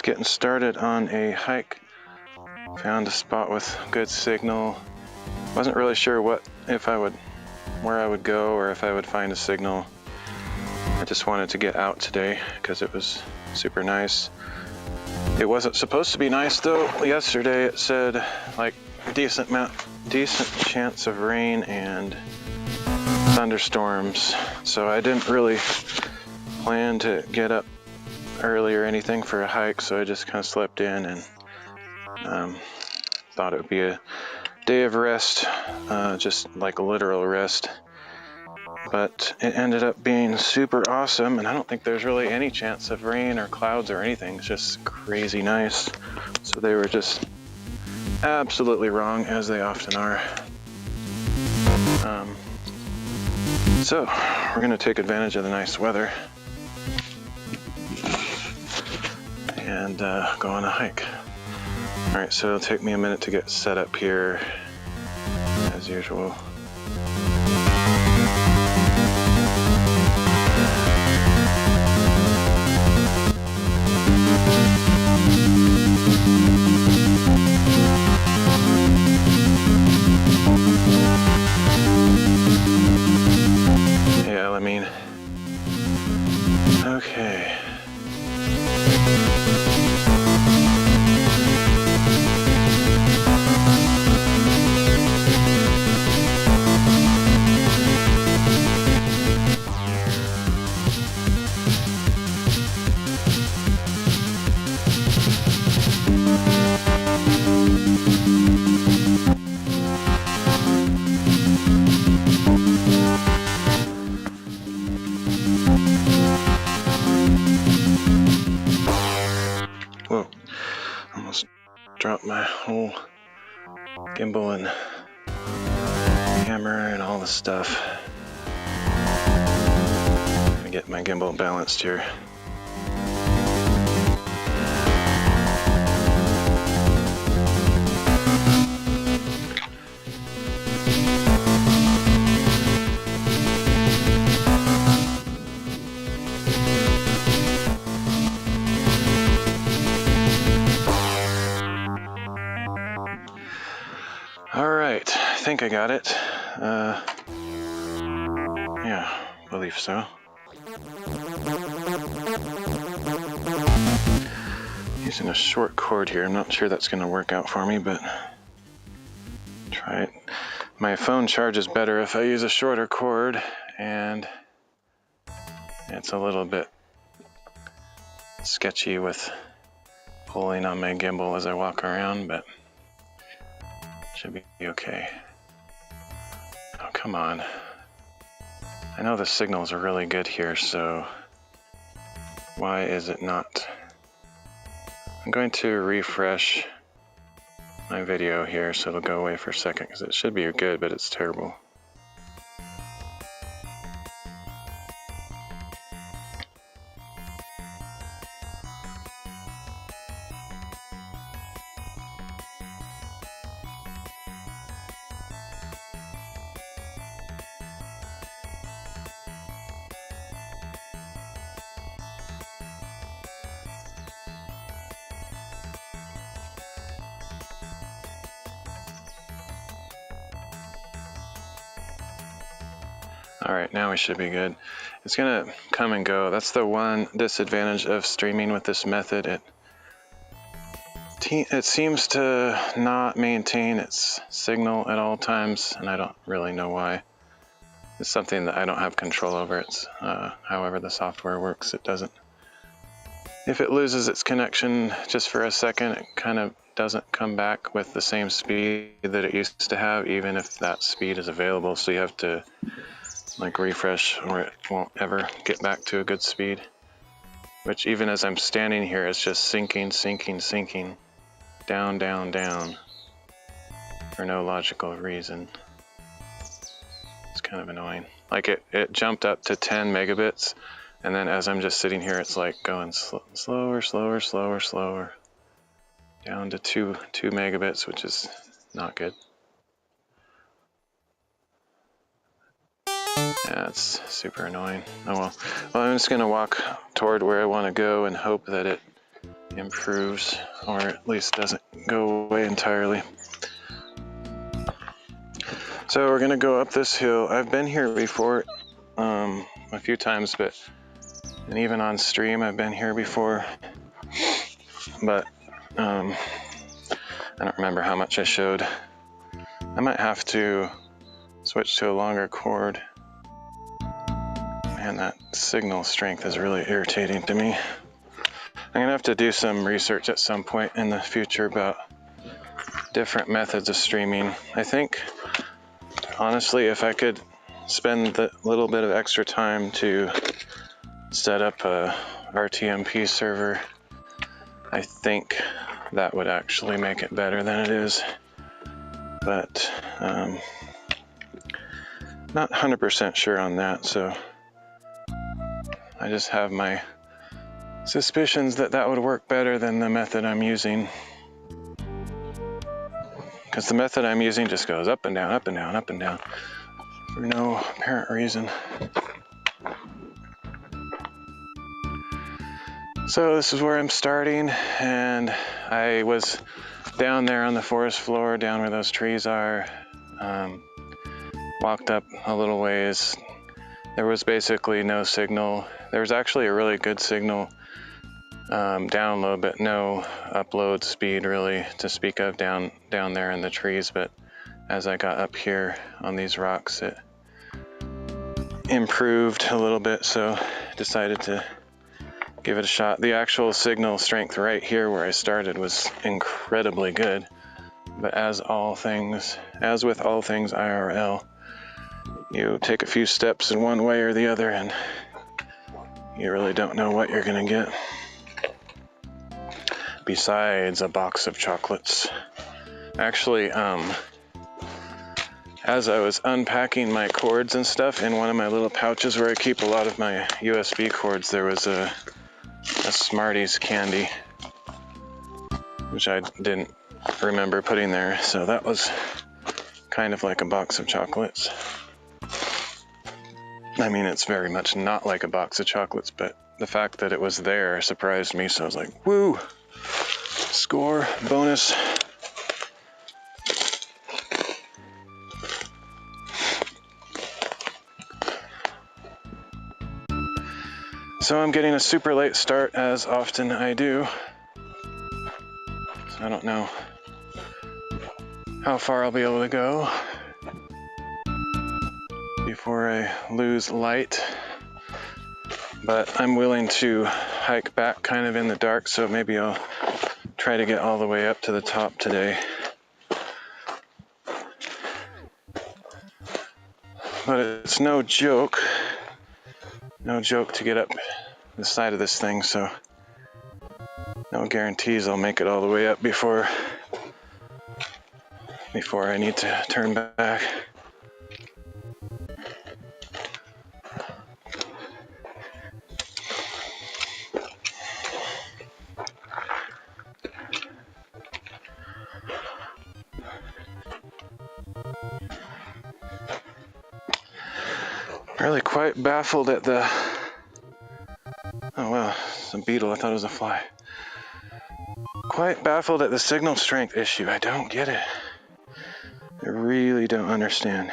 getting started on a hike. Found a spot with good signal. Wasn't really sure where I would go or if I would find a signal. I just wanted to get out today because it was super nice. It wasn't supposed to be nice though. Yesterday it said like decent chance of rain and thunderstorms. So I didn't really plan to get up early or anything for a hike, so I just kind of slept in and thought it would be a day of rest, just like a literal rest. But it ended up being super awesome, and I don't think there's really any chance of rain or clouds or anything. It's just crazy nice. So they were just absolutely wrong, as they often are. So we're gonna take advantage of the nice weather and go on a hike. All right, so it'll take me a minute to get set up here, as usual. Yeah, I mean, okay. Whoa, almost dropped my whole gimbal and camera and all the stuff. I'm gonna get my gimbal balanced here. All right, I think I got it. Yeah, believe so. Using a short cord here. I'm not sure that's going to work out for me, but try it. My phone charges better if I use a shorter cord, and it's a little bit sketchy with pulling on my gimbal as I walk around, but should be okay. Oh, come on. I know the signals are really good here, so why is it not? I'm going to refresh my video here so it'll go away for a second, because it should be good, but it's terrible. All right, now we should be good. It's gonna come and go. That's the one disadvantage of streaming with this method. It seems to not maintain its signal at all times, and I don't really know why. It's something that I don't have control over. It's however the software works, it doesn't. If it loses its connection just for a second, it kind of doesn't come back with the same speed that it used to have, even if that speed is available. So you have to like refresh or it won't ever get back to a good speed. Which even as I'm standing here, it's just sinking, down, down, down for no logical reason. It's kind of annoying. Like it jumped up to 10 megabits, and then as I'm just sitting here, it's like going slower, down to 2 megabits, which is not good. Yeah, it's super annoying. Oh well. Well, I'm just gonna walk toward where I want to go and hope that it improves, or at least doesn't go away entirely. So we're gonna go up this hill. I've been here before a few times, and even on stream I've been here before, but I don't remember how much I showed. I might have to switch to a longer cord. Man, that signal strength is really irritating to me. I'm gonna have to do some research at some point in the future about different methods of streaming. I think, honestly, if I could spend the little bit of extra time to set up a RTMP server, I think that would actually make it better than it is. But not 100% sure on that, so I just have my suspicions that that would work better than the method I'm using. Because the method I'm using just goes up and down, up and down, up and down for no apparent reason. So this is where I'm starting, and I was down there on the forest floor, down where those trees are, walked up a little ways. There was basically no signal. There was actually a really good signal download, but no upload speed really to speak of down there in the trees. But as I got up here on these rocks, it improved a little bit, so decided to give it a shot. The actual signal strength right here where I started was incredibly good, but as with all things IRL, you take a few steps in one way or the other and you really don't know what you're gonna get. Besides a box of chocolates. Actually, as I was unpacking my cords and stuff in one of my little pouches where I keep a lot of my USB cords, there was a Smarties candy, which I didn't remember putting there, so that was kind of like a box of chocolates. I mean, it's very much not like a box of chocolates, but the fact that it was there surprised me, so I was like, woo! Score, bonus. So I'm getting a super late start, as often I do. So I don't know how far I'll be able to go before I lose light. But I'm willing to hike back kind of in the dark, so maybe I'll try to get all the way up to the top today. But it's no joke to get up the side of this thing, so no guarantees I'll make it all the way up before I need to turn back. Really quite baffled at the... Oh wow, it's a beetle. I thought it was a fly. Quite baffled at the signal strength issue. I don't get it. I really don't understand.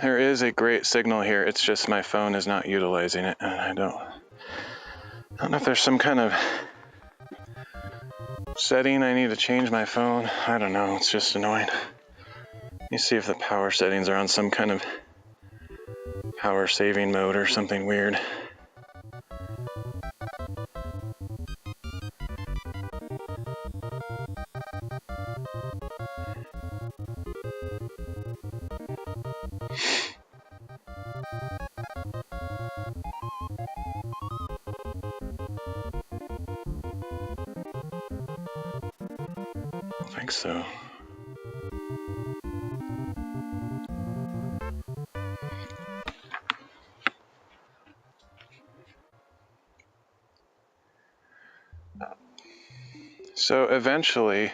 There is a great signal here. It's just my phone is not utilizing it, and I don't know if there's some kind of setting I need to change my phone. I don't know. It's just annoying. Let me see if the power settings are on some kind of power saving mode or something weird. I think so. So eventually,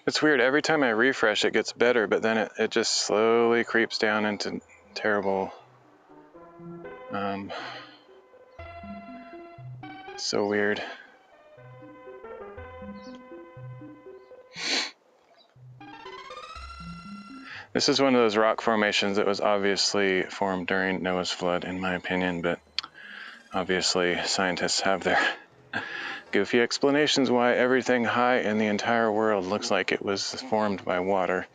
it's weird, every time I refresh it gets better, but then it just slowly creeps down into terrible So weird. This is one of those rock formations that was obviously formed during Noah's flood, in my opinion, but obviously scientists have their goofy explanations why everything high in the entire world looks like it was formed by water.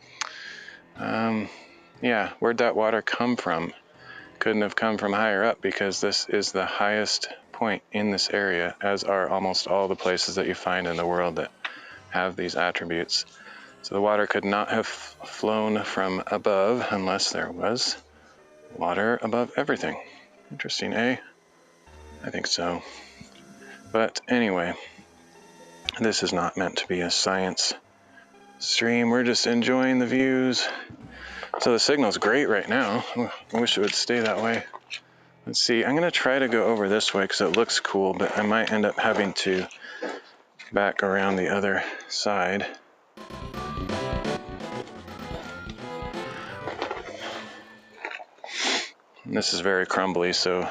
Yeah, where'd that water come from? Couldn't have come from higher up, because this is the highest point in this area, as are almost all the places that you find in the world that have these attributes. So the water could not have flown from above unless there was water above everything. Interesting, eh? I think so. But anyway, this is not meant to be a science stream. We're just enjoying the views. So the signal's great right now. I wish it would stay that way. Let's see, I'm gonna try to go over this way because it looks cool, but I might end up having to back around the other side. And this is very crumbly, so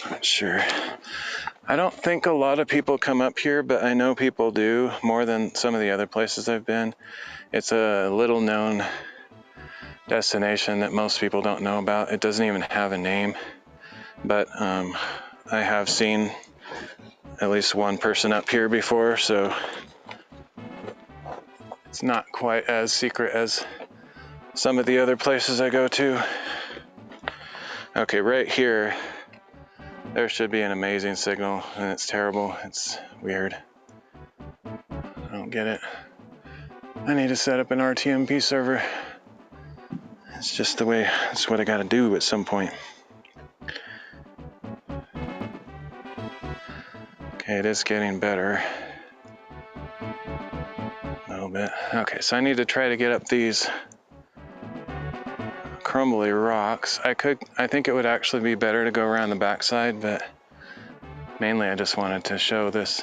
not sure. I don't think a lot of people come up here, but I know people do, more than some of the other places I've been. It's a little known destination that most people don't know about. It doesn't even have a name, but I have seen at least one person up here before, so it's not quite as secret as some of the other places I go to. Okay, right here, there should be an amazing signal, and it's terrible. It's weird. I don't get it. I need to set up an RTMP server. It's just the way, it's what I gotta do at some point. Okay, it is getting better. A little bit. Okay, so I need to try to get up these crumbly rocks. I think it would actually be better to go around the backside, but mainly I just wanted to show this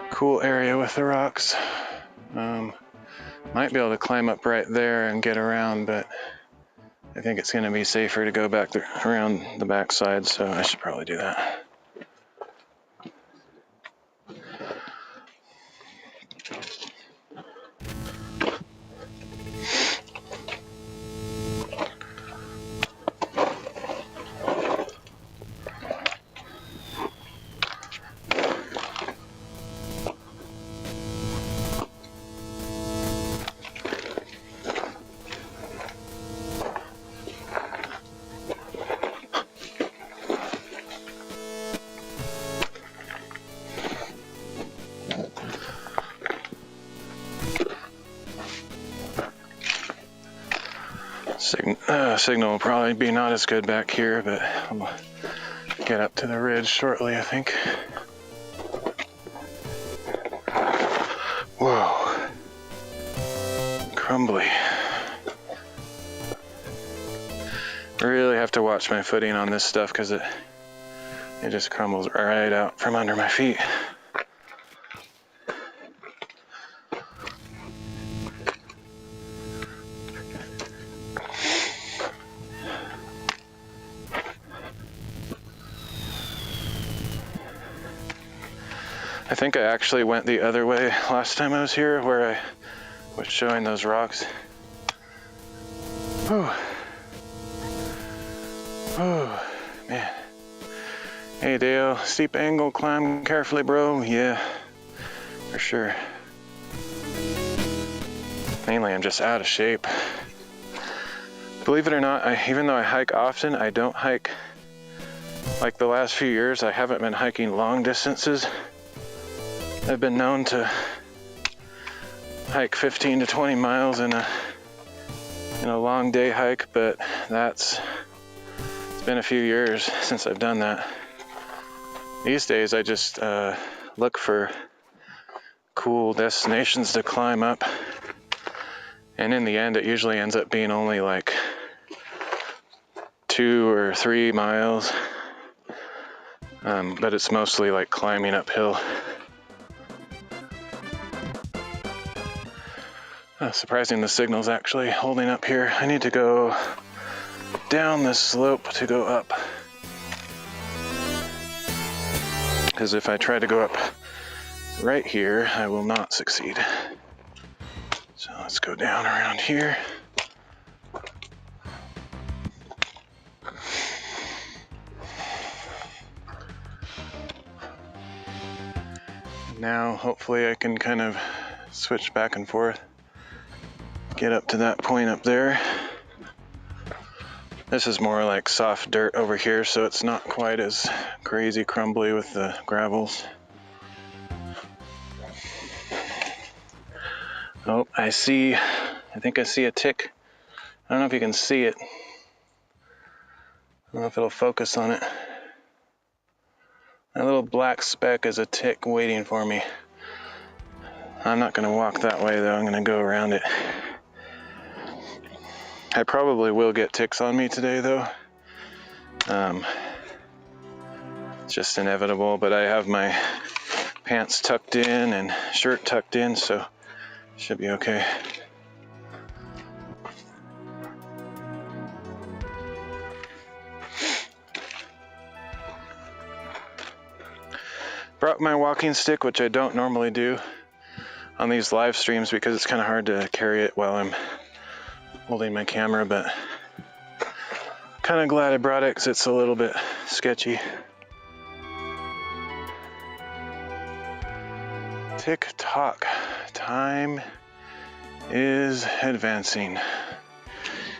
cool area with the rocks. Might be able to climb up right there and get around, but I think it's going to be safer to go back around the backside, so I should probably do that. Signal will probably be not as good back here, but I'll get up to the ridge shortly, I think. Whoa. Crumbly. I really have to watch my footing on this stuff because it just crumbles right out from under my feet. I think I actually went the other way last time I was here, where I was showing those rocks. Oh, man. Hey Dale, steep angle, climb carefully, bro. Yeah, for sure. Mainly I'm just out of shape. Believe it or not, even though I hike often, I don't hike, like the last few years, I haven't been hiking long distances. I've been known to hike 15 to 20 miles in a long day hike, but it's been a few years since I've done that. These days I just look for cool destinations to climb up, and in the end it usually ends up being only like 2 or 3 miles, but it's mostly like climbing uphill. Surprising the signal's actually holding up here. I need to go down the slope to go up. Because if I try to go up right here, I will not succeed. So let's go down around here. Now hopefully I can kind of switch back and forth, get up to that point up there. This is more like soft dirt over here, so it's not quite as crazy crumbly with the gravels. Oh, I think I see a tick. I don't know if you can see it. I don't know if it'll focus on it. That little black speck is a tick waiting for me. I'm not going to walk that way though, I'm going to go around it. I probably will get ticks on me today though. It's just inevitable, but I have my pants tucked in and shirt tucked in, so should be okay. Brought my walking stick, which I don't normally do on these live streams because it's kind of hard to carry it while I'm holding my camera, but kind of glad I brought it because it's a little bit sketchy. Tick-tock, time is advancing.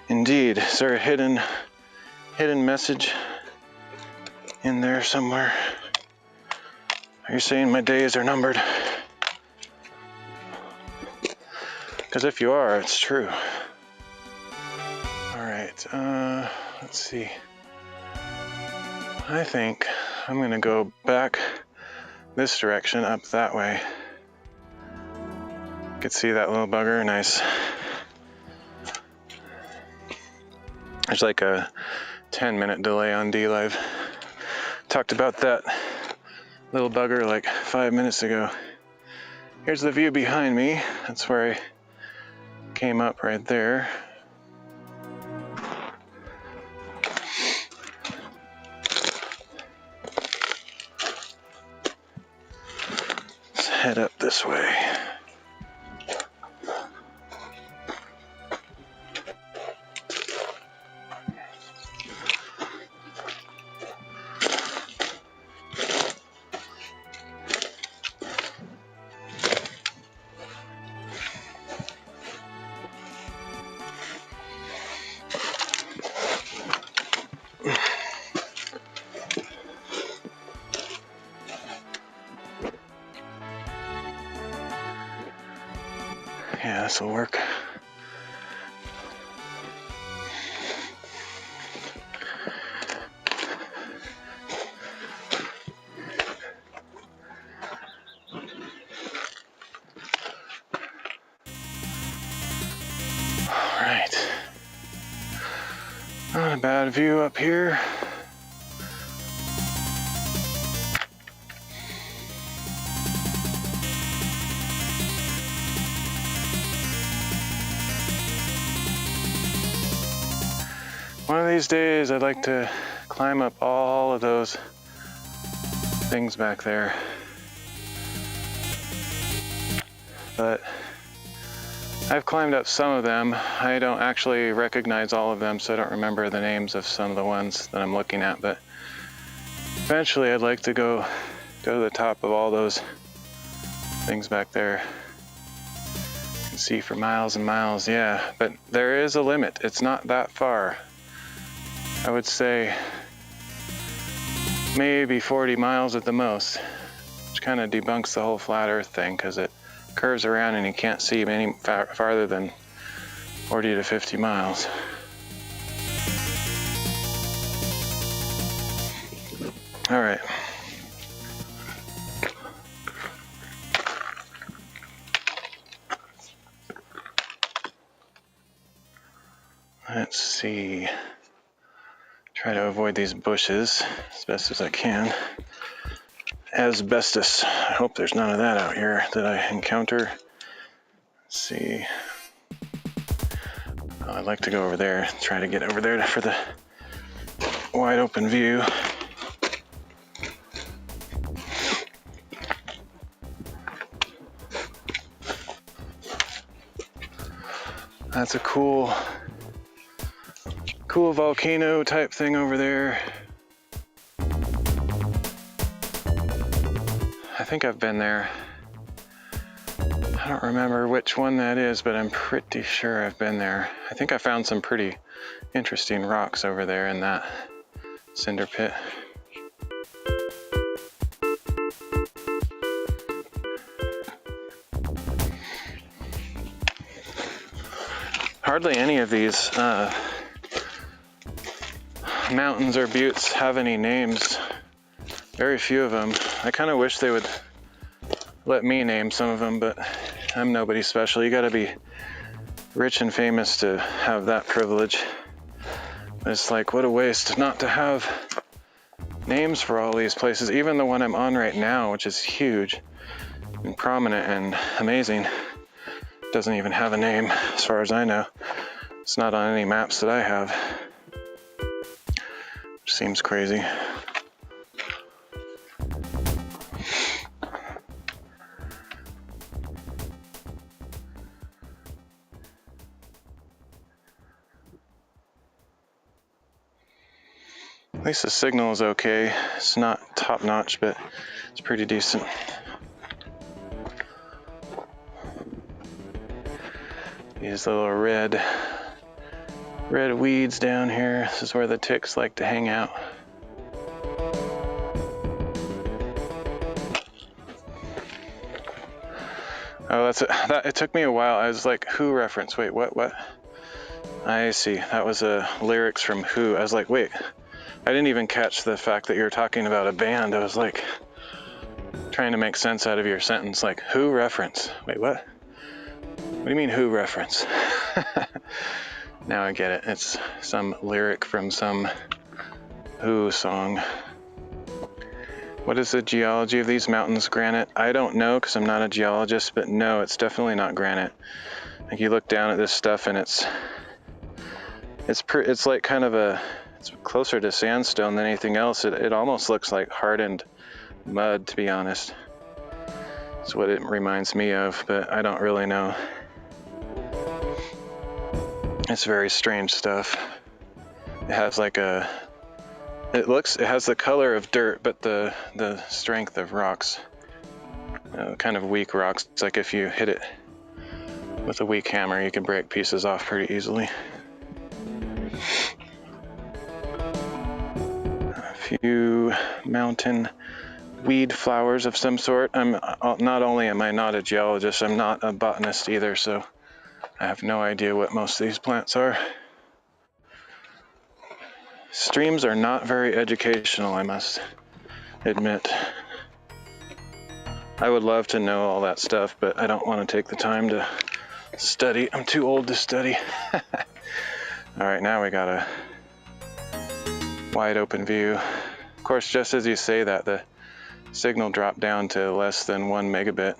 Indeed. Is there a hidden message in there somewhere? Are you saying my days are numbered? Because if you are, it's true. All right, let's see. I think I'm gonna go back this direction, up that way. You can see that little bugger, nice. There's like a 10-minute delay on D-Live. Talked about that little bugger like 5 minutes ago. Here's the view behind me. That's where I came up right there. Let's head up this way. Yeah, this will work. All right. Not a bad view up here. One of these days I'd like to climb up all of those things back there. But I've climbed up some of them. I don't actually recognize all of them, so I don't remember the names of some of the ones that I'm looking at, but eventually I'd like to go to the top of all those things back there. You can see for miles and miles, yeah, but there is a limit. It's not that far. I would say maybe 40 miles at the most, which kind of debunks the whole flat earth thing because it curves around and you can't see any farther than 40 to 50 miles. All right. Let's see. Try to avoid these bushes as best as I can. Asbestos. I hope there's none of that out here that I encounter. Let's see. Oh, I'd like to go over there, try to get over there for the wide open view. That's a cool volcano type thing over there. I think I've been there. I don't remember which one that is, but I'm pretty sure I've been there. I think I found some pretty interesting rocks over there in that cinder pit. Hardly any of these mountains or buttes have any names. Very few of them. I kind of wish they would let me name some of them, but I'm nobody special. You gotta be rich and famous to have that privilege. It's like, what a waste not to have names for all these places. Even the one I'm on right now, which is huge and prominent and amazing, doesn't even have a name as far as I know. It's not on any maps that I have. Which seems crazy. At least the signal is okay. It's not top notch, but it's pretty decent. These little red weeds down here. This is where the ticks like to hang out. Oh, it took me a while. I was like, Who reference? Wait, what? I see. That was lyrics from Who. I was like, wait. I didn't even catch the fact that you were talking about a band. I was like trying to make sense out of your sentence, like Who reference? Wait, what? What do you mean Who reference? Now I get it. It's some lyric from some Who song. What is the geology of these mountains? Granite? I don't know because I'm not a geologist, but no, it's definitely not granite. Like you look down at this stuff and it's like kind of it's closer to sandstone than anything else. It almost looks like hardened mud, to be honest. That's what it reminds me of, but I don't really know. It's very strange stuff. It has like it has the color of dirt, but the strength of rocks. Kind of weak rocks. It's like if you hit it with a weak hammer, you can break pieces off pretty easily. A few mountain weed flowers of some sort. Not only am I not a geologist, I'm not a botanist either, so I have no idea what most of these plants are. Streams are not very educational, I must admit. I would love to know all that stuff, but I don't want to take the time to study. I'm too old to study. All right, now we got a wide open view. Of course, just as you say that, the signal dropped down to less than 1 megabit,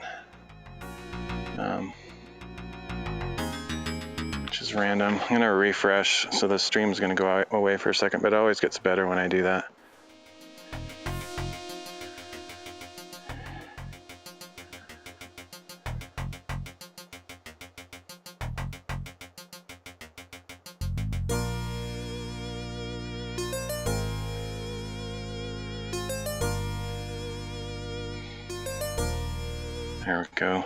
which is random. I'm gonna refresh, so the stream's gonna go away for a second, but it always gets better when I do that. There we go.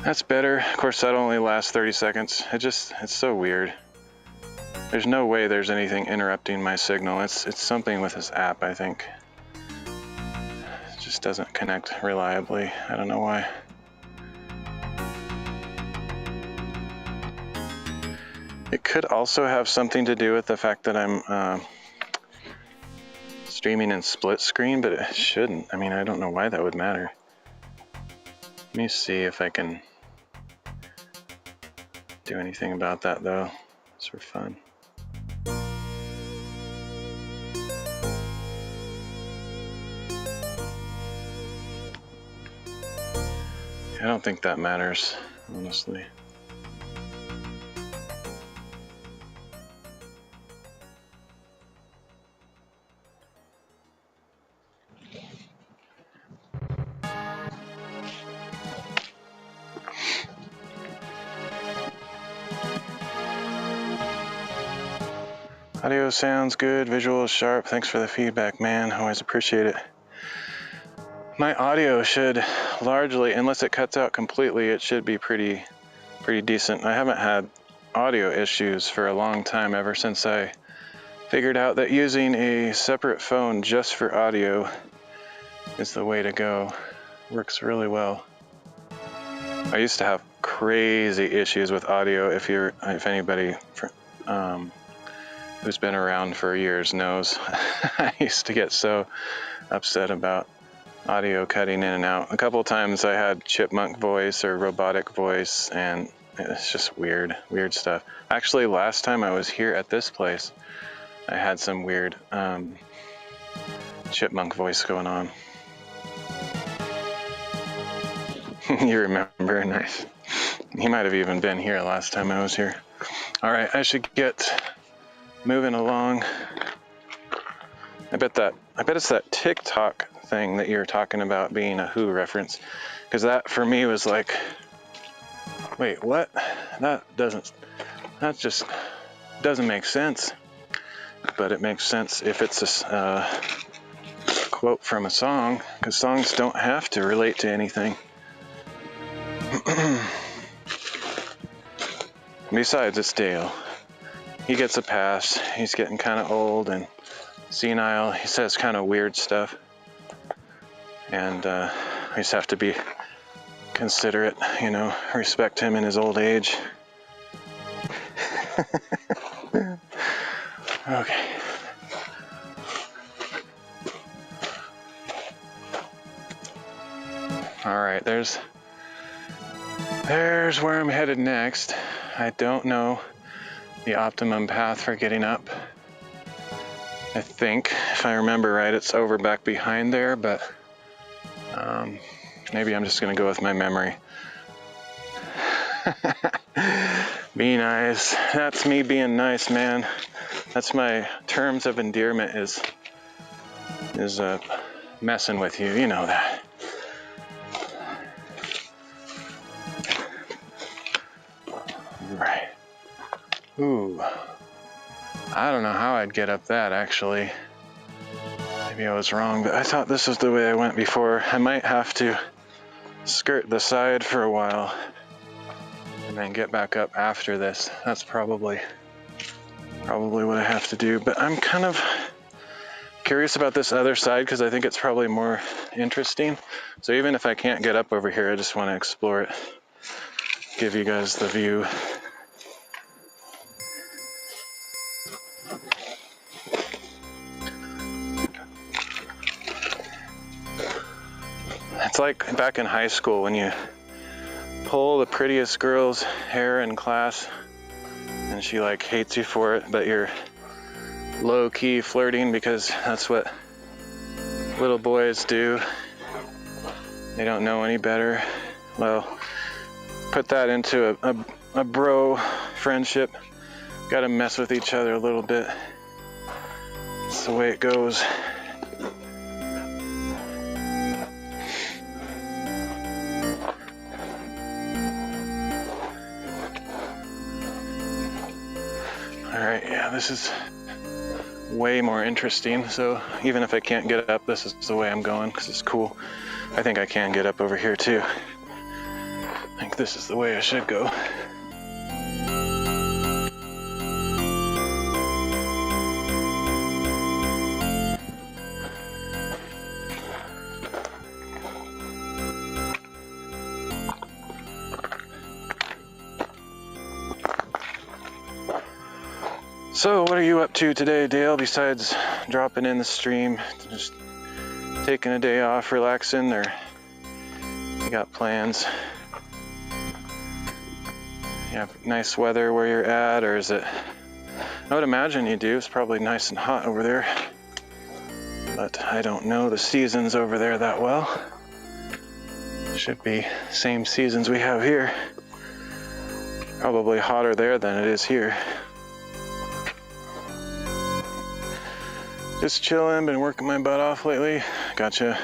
That's better. Of course, that only lasts 30 seconds. It's so weird. There's no way there's anything interrupting my signal. It's something with this app, I think. It just doesn't connect reliably. I don't know why. It could also have something to do with the fact that I'm streaming in split screen, but it shouldn't. I mean, I don't know why that would matter. Let me see if I can do anything about that, though. It's for fun. I don't think that matters, honestly. Audio sounds good, visual is sharp. Thanks for the feedback, man. Always appreciate it. My audio should largely, unless it cuts out completely, it should be pretty decent. I haven't had audio issues for a long time, ever since I figured out that using a separate phone just for audio is the way to go. Works really well. I used to have crazy issues with audio. If anybody who's been around for years knows, I used to get so upset about audio cutting in and out. A couple of times I had chipmunk voice or robotic voice, and it's just weird stuff. Actually, last time I was here at this place, I had some weird chipmunk voice going on. You remember? Nice. He might have even been here last time I was here. All right, I should get moving along. I bet it's that TikTok thing that you're talking about being a Who reference, because that for me was like, wait, what? That just doesn't make sense. But it makes sense if it's a quote from a song, because songs don't have to relate to anything. Besides, it's Dale. He gets a pass. He's getting kind of old and senile. He says kind of weird stuff. And we just have to be considerate, respect him in his old age. Okay. All right, there's where I'm headed next. I don't know the optimum path for getting up. I think, if I remember right, it's over back behind there, but maybe I'm just gonna go with my memory. Be nice. That's me being nice, man. That's my terms of endearment is messing with you. You know that. Right. Ooh. I don't know how I'd get up that, actually. Maybe I was wrong, but I thought this was the way I went before. I might have to skirt the side for a while and then get back up after this. That's probably what I have to do. But I'm kind of curious about this other side because I think it's probably more interesting. So even if I can't get up over here, I just want to explore it, give you guys the view. It's like back in high school when you pull the prettiest girl's hair in class and she like hates you for it, but you're low-key flirting because that's what little boys do. They don't know any better. Well, put that into a bro friendship. Gotta mess with each other a little bit. That's the way it goes. Alright, yeah, this is way more interesting. So even if I can't get up, this is the way I'm going because it's cool. I think I can get up over here too. I think this is the way I should go. So what are you up to today, Dale, besides dropping in the stream? Just taking a day off, relaxing, or you got plans? You have nice weather where you're at, or is it? I would imagine you do. It's probably nice and hot over there. But I don't know the seasons over there that well. Should be same seasons we have here. Probably hotter there than it is here. Just chilling, been working my butt off lately. Gotcha.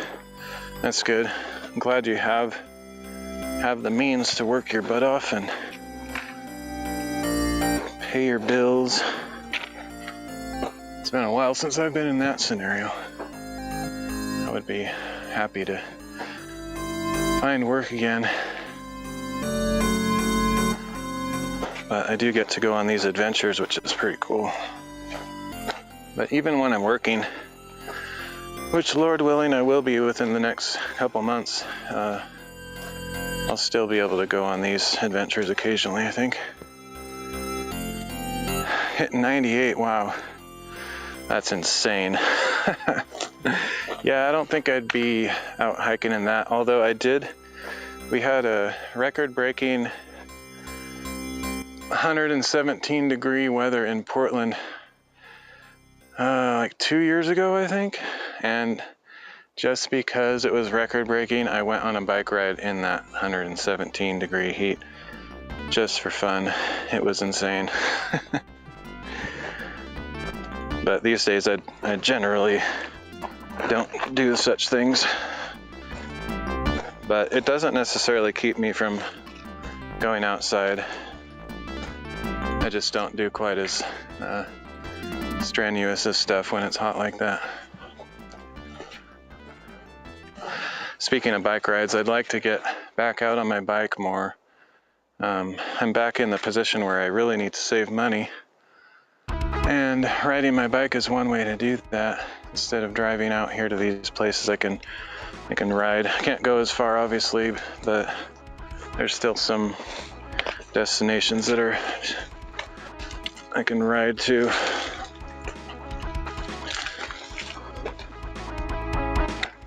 That's good. I'm glad you have the means to work your butt off and pay your bills. It's been a while since I've been in that scenario. I would be happy to find work again. But I do get to go on these adventures, which is pretty cool. But even when I'm working, which Lord willing I will be within the next couple months, I'll still be able to go on these adventures occasionally, I think. Hitting 98, wow. That's insane. Yeah, I don't think I'd be out hiking in that, although we had a record-breaking 117 degree weather in Portland like 2 years ago, I think. And just because it was record-breaking, I went on a bike ride in that 117 degree heat just for fun. It was insane. But these days I generally don't do such things. But it doesn't necessarily keep me from going outside. I just don't do quite as strenuous as stuff when it's hot like that. Speaking of bike rides, I'd like to get back out on my bike more. I'm back in the position where I really need to save money. And riding my bike is one way to do that. Instead of driving out here to these places, I can ride. I can't go as far, obviously, but there's still some destinations that I can ride to.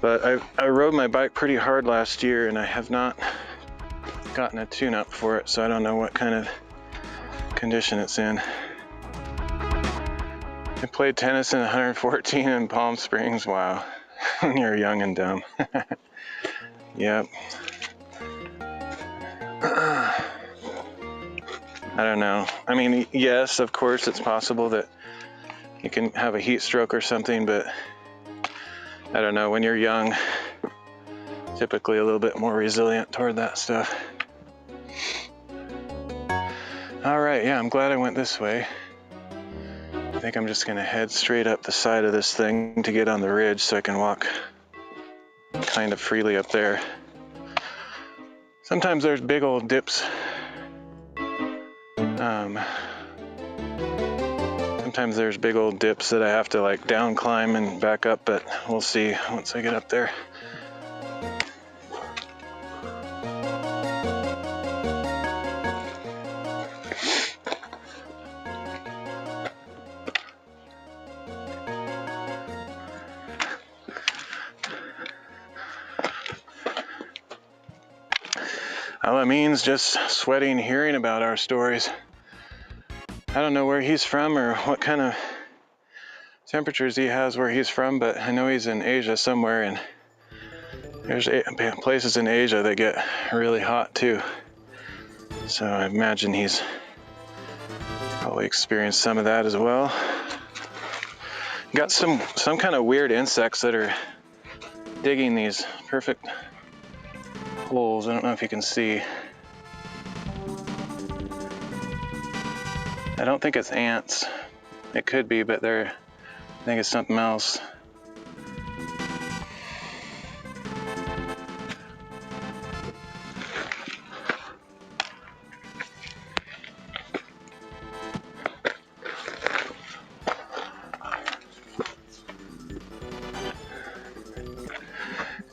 But I rode my bike pretty hard last year, and I have not gotten a tune-up for it, so I don't know what kind of condition it's in. I played tennis in 114 in Palm Springs. Wow. When you're young and dumb. Yep. I don't know. I mean, yes, of course, it's possible that you can have a heat stroke or something, but I don't know. When you're young, typically a little bit more resilient toward that stuff. All right, yeah, I'm glad I went this way. I think I'm just gonna head straight up the side of this thing to get on the ridge so I can walk kind of freely up there. Sometimes there's big old dips. Sometimes there's big old dips that I have to like down climb and back up, but we'll see once I get up there. Alameen's just sweating hearing about our stories. I don't know where he's from or what kind of temperatures he has where he's from, but I know he's in Asia somewhere, and there's places in Asia that get really hot too. So I imagine he's probably experienced some of that as well. Got some kind of weird insects that are digging these perfect holes. I don't know if you can see. I don't think it's ants. It could be, but I think it's something else.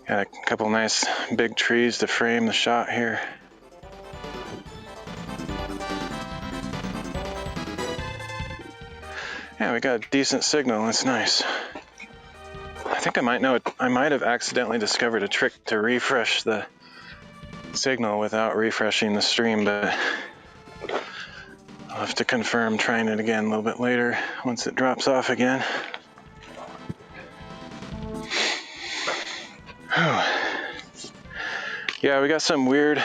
Got a couple nice big trees to frame the shot here. Yeah, we got a decent signal. That's nice. I think I might have accidentally discovered a trick to refresh the signal without refreshing the stream, but I'll have to confirm trying it again a little bit later once it drops off again. Yeah, we got some weird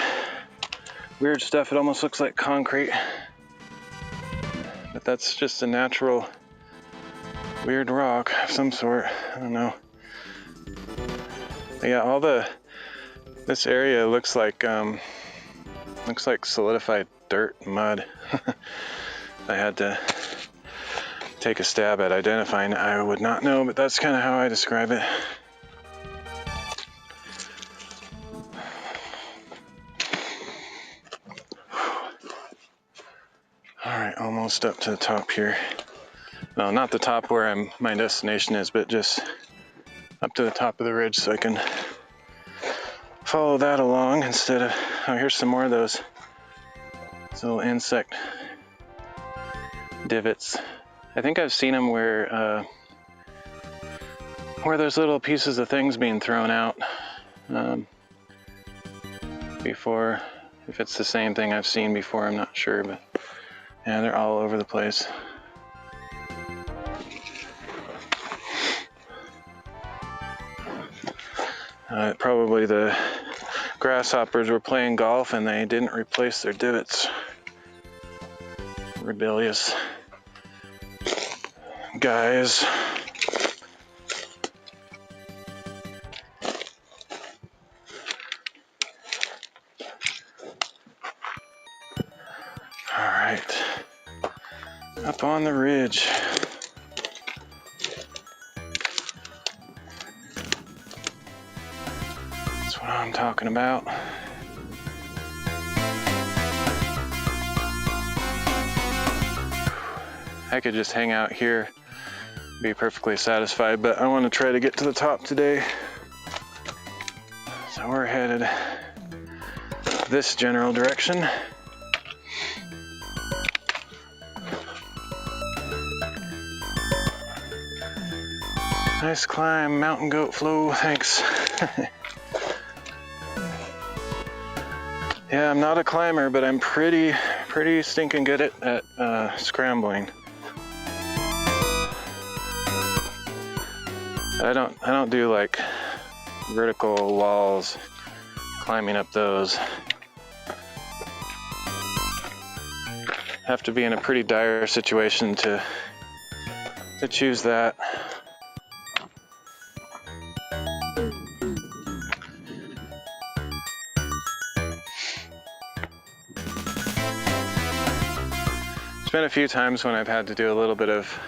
stuff. It almost looks like concrete, but that's just a natural weird rock of some sort. I don't know. Yeah, this area looks like solidified dirt, mud. I had to take a stab at identifying it, I would not know, but that's kind of how I describe it. Alright, almost up to the top here. Well, not the top where my destination is, but just up to the top of the ridge so I can follow that along instead of... Oh, here's some more of those little insect divots. I think I've seen them where there's little pieces of things being thrown out before. If it's the same thing I've seen before, I'm not sure, but yeah, they're all over the place. Probably the grasshoppers were playing golf and they didn't replace their divots. Rebellious guys. All right, up on the ridge. That's what I'm talking about. I could just hang out here, be perfectly satisfied, but I want to try to get to the top today. So we're headed this general direction. Nice climb, mountain goat flow, thanks. Yeah, I'm not a climber, but I'm pretty stinking good at scrambling. I don't do like vertical walls, climbing up those. Have to be in a pretty dire situation to choose that. There's been a few times when I've had to do a little bit of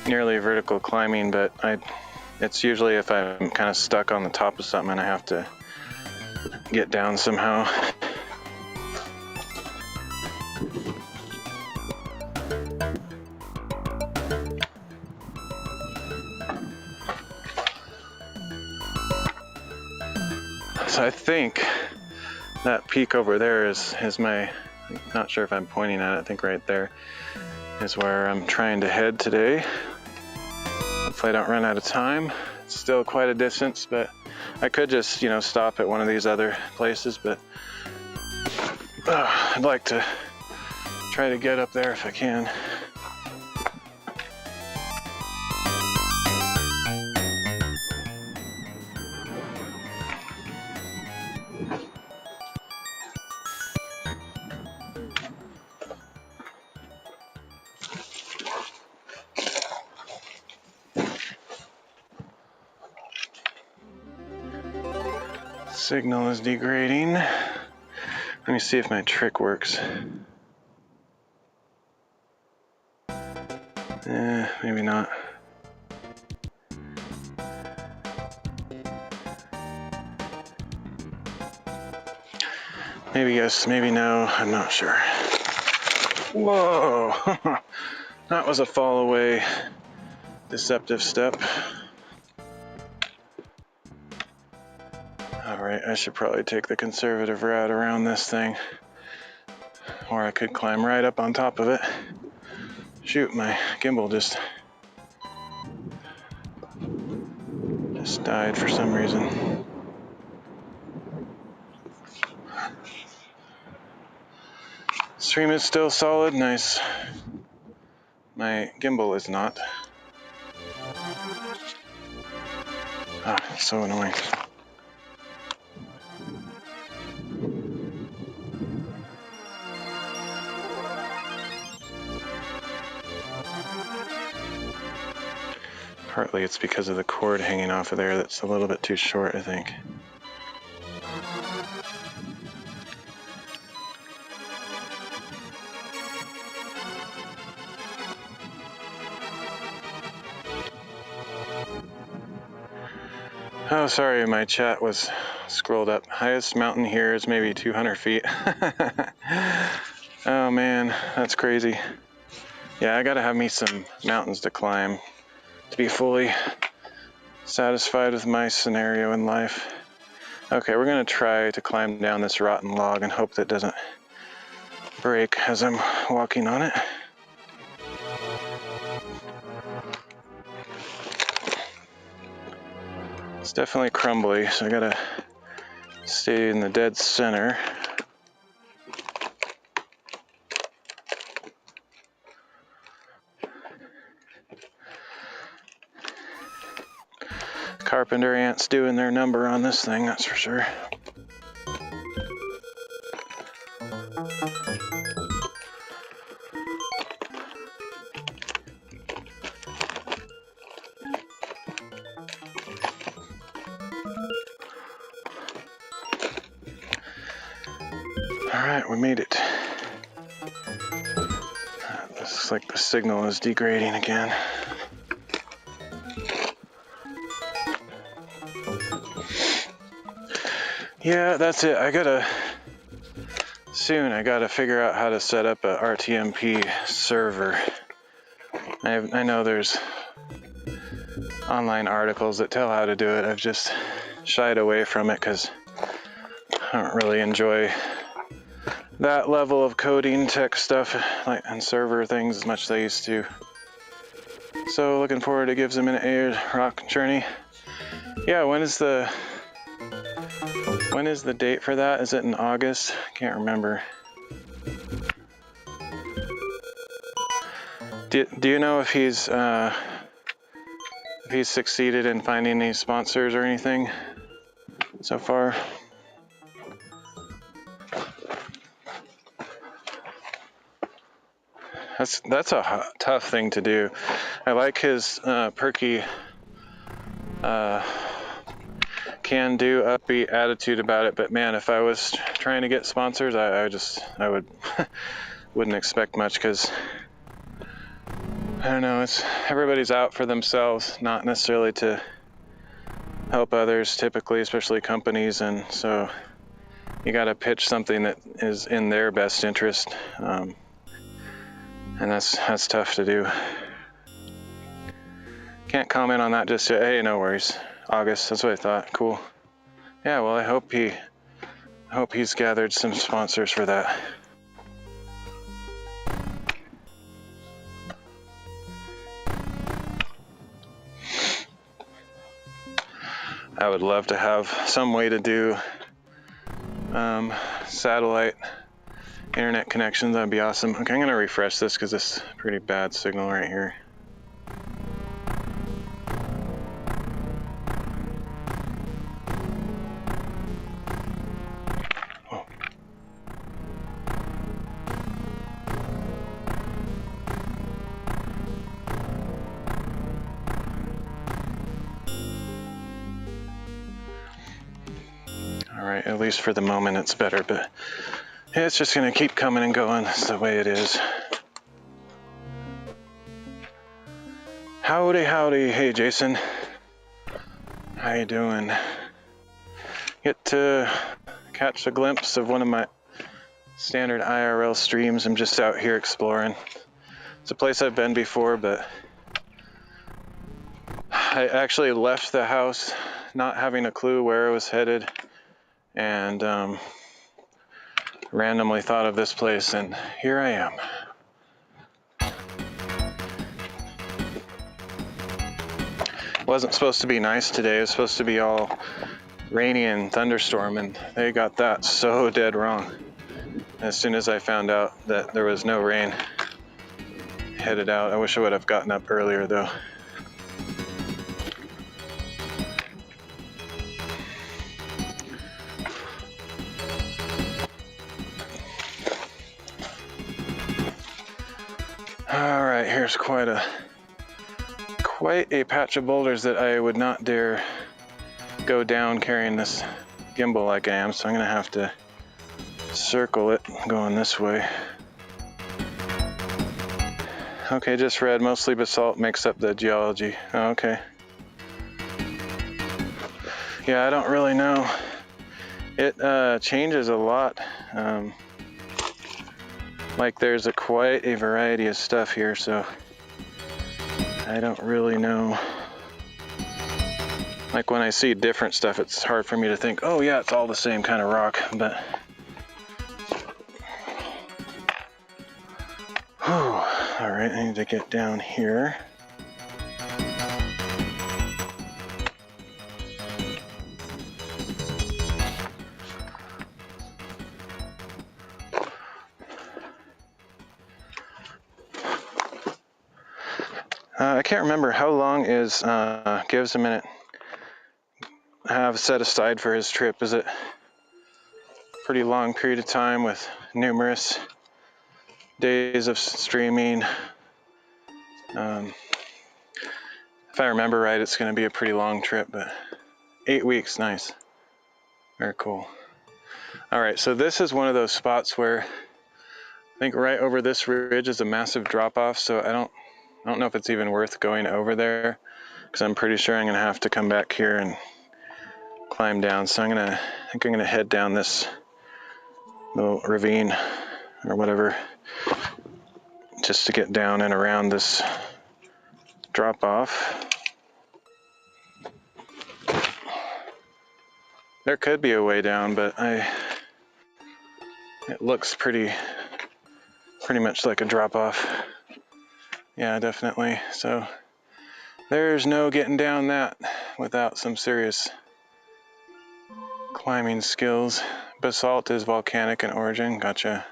nearly vertical climbing, but it's usually if I'm kind of stuck on the top of something and I have to get down somehow. So I think that peak over there is my, not sure if I'm pointing at it, I think right there is where I'm trying to head today. Hopefully I don't run out of time. It's still quite a distance, but I could just, stop at one of these other places, but I'd like to try to get up there if I can. Signal is degrading. Let me see if my trick works. Maybe not. Maybe yes, maybe no, I'm not sure. Whoa! That was a fall away deceptive step. Alright, I should probably take the conservative route around this thing. Or I could climb right up on top of it. Shoot, my gimbal just died for some reason. Stream is still solid, nice. My gimbal is not. It's so annoying. Partly it's because of the cord hanging off of there that's a little bit too short, I think. Oh, sorry, my chat was scrolled up. Highest mountain here is maybe 200 feet. Oh man, that's crazy. Yeah, I gotta have me some mountains to climb to be fully satisfied with my scenario in life. Okay, we're gonna try to climb down this rotten log and hope that doesn't break as I'm walking on it. It's definitely crumbly, so I gotta stay in the dead center. Carpenter ants doing their number on this thing, that's for sure. Alright, we made it. Looks like the signal is degrading again. Yeah, that's it. I gotta figure out how to set up a RTMP server. I know there's online articles that tell how to do it. I've just shied away from it because I don't really enjoy that level of coding tech stuff and server things as much as I used to. So looking forward to Gives a Minute A Rock Journey. Yeah, when is the date for that? Is it in August? Can't remember. Do you know if he's succeeded in finding any sponsors or anything so far? That's a tough thing to do. I like his perky can-do, upbeat attitude about it, but man, if I was trying to get sponsors, I wouldn't expect much because I don't know. Everybody's out for themselves, not necessarily to help others. Typically, especially companies, and so you got to pitch something that is in their best interest, and that's tough to do. Can't comment on that just yet. Hey, no worries. August, that's what I thought. Cool. Yeah, well, I hope he's gathered some sponsors for that. I would love to have some way to do satellite internet connections. That'd be awesome. Okay, I'm gonna refresh this because this is pretty bad signal right here. Alright, at least for the moment it's better, but it's just gonna keep coming and going. That's the way it is. Howdy, howdy. Hey, Jason. How you doing? Get to catch a glimpse of one of my standard IRL streams. I'm just out here exploring. It's a place I've been before, but I actually left the house not having a clue where I was headed, and randomly thought of this place, and here I am. It wasn't supposed to be nice today. It was supposed to be all rainy and thunderstorm, and they got that so dead wrong. As soon as I found out that there was no rain, headed out. I wish I would have gotten up earlier though. All right, here's quite a patch of boulders that I would not dare go down carrying this gimbal like I am, so I'm gonna have to circle it going this way. Okay, just read mostly basalt makes up the geology. Oh, okay. Yeah, I don't really know. It changes a lot. Like there's quite a variety of stuff here, so I don't really know. Like when I see different stuff, it's hard for me to think, oh yeah, it's all the same kind of rock, but all right, I need to get down here. I can't remember how long is Gives a Minute have set aside for his trip. Is it a pretty long period of time with numerous days of streaming? If I remember right, it's going to be a pretty long trip, but 8 weeks, nice. Very cool. All right, so this is one of those spots where I think right over this ridge is a massive drop-off, so I don't know if it's even worth going over there, because I'm pretty sure I'm going to have to come back here and climb down. So I think I'm going to head down this little ravine or whatever just to get down and around this drop-off. There could be a way down, but it looks pretty much like a drop-off. Yeah, definitely. So there's no getting down that without some serious climbing skills. Basalt is volcanic in origin. Gotcha.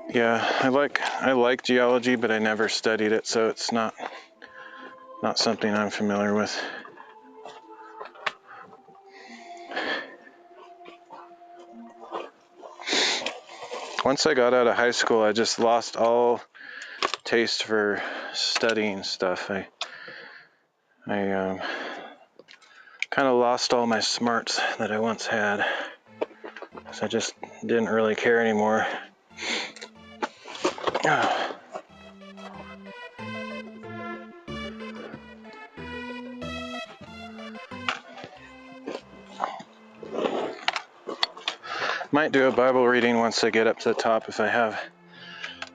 Yeah, I like geology, but I never studied it, so it's not something I'm familiar with. Once I got out of high school, I just lost all taste for studying stuff. I kind of lost all my smarts that I once had, so I just didn't really care anymore. Might do a Bible reading once I get up to the top if I have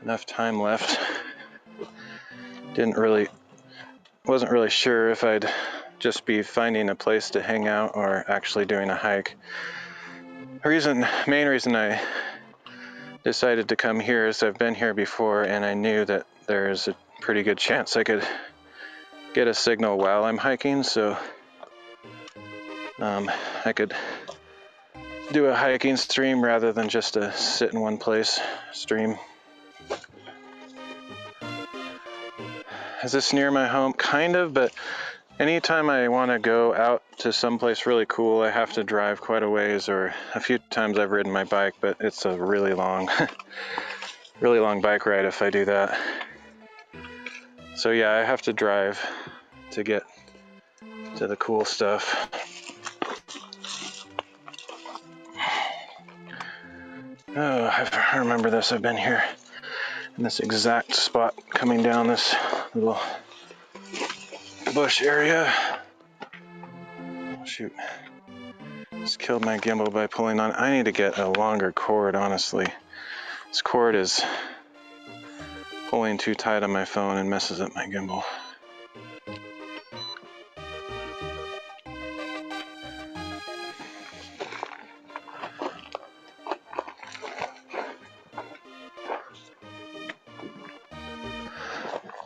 enough time left. Wasn't really sure if I'd just be finding a place to hang out or actually doing a hike. Main reason I decided to come here is I've been here before, and I knew that there's a pretty good chance I could get a signal while I'm hiking, so I could do a hiking stream rather than just a sit in one place stream. Is this near my home? Kind of, but anytime I want to go out to someplace really cool, I have to drive quite a ways, or a few times I've ridden my bike, but it's a really long bike ride if I do that. So yeah, I have to drive to get to the cool stuff. Oh, I remember this. I've been here in this exact spot coming down this little bush area. Oh, shoot. Just killed my gimbal by pulling on. I need to get a longer cord, honestly. This cord is pulling too tight on my phone and messes up my gimbal.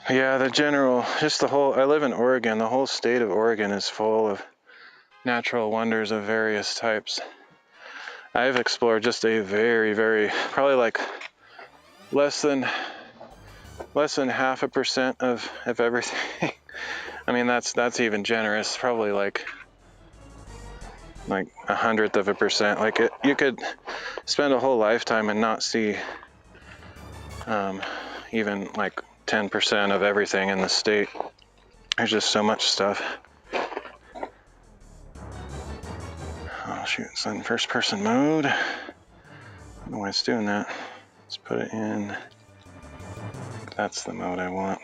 Yeah, I live in Oregon. The whole state of Oregon is full of natural wonders of various types. I've explored just a probably like less than 0.5% of everything. I mean, that's even generous. Probably like 0.1%. Like you could spend a whole lifetime and not see even like 10% of everything in the state. There's just so much stuff. Oh shoot, it's in first person mode. I don't know why it's doing that. Let's put it in. That's the mode I want.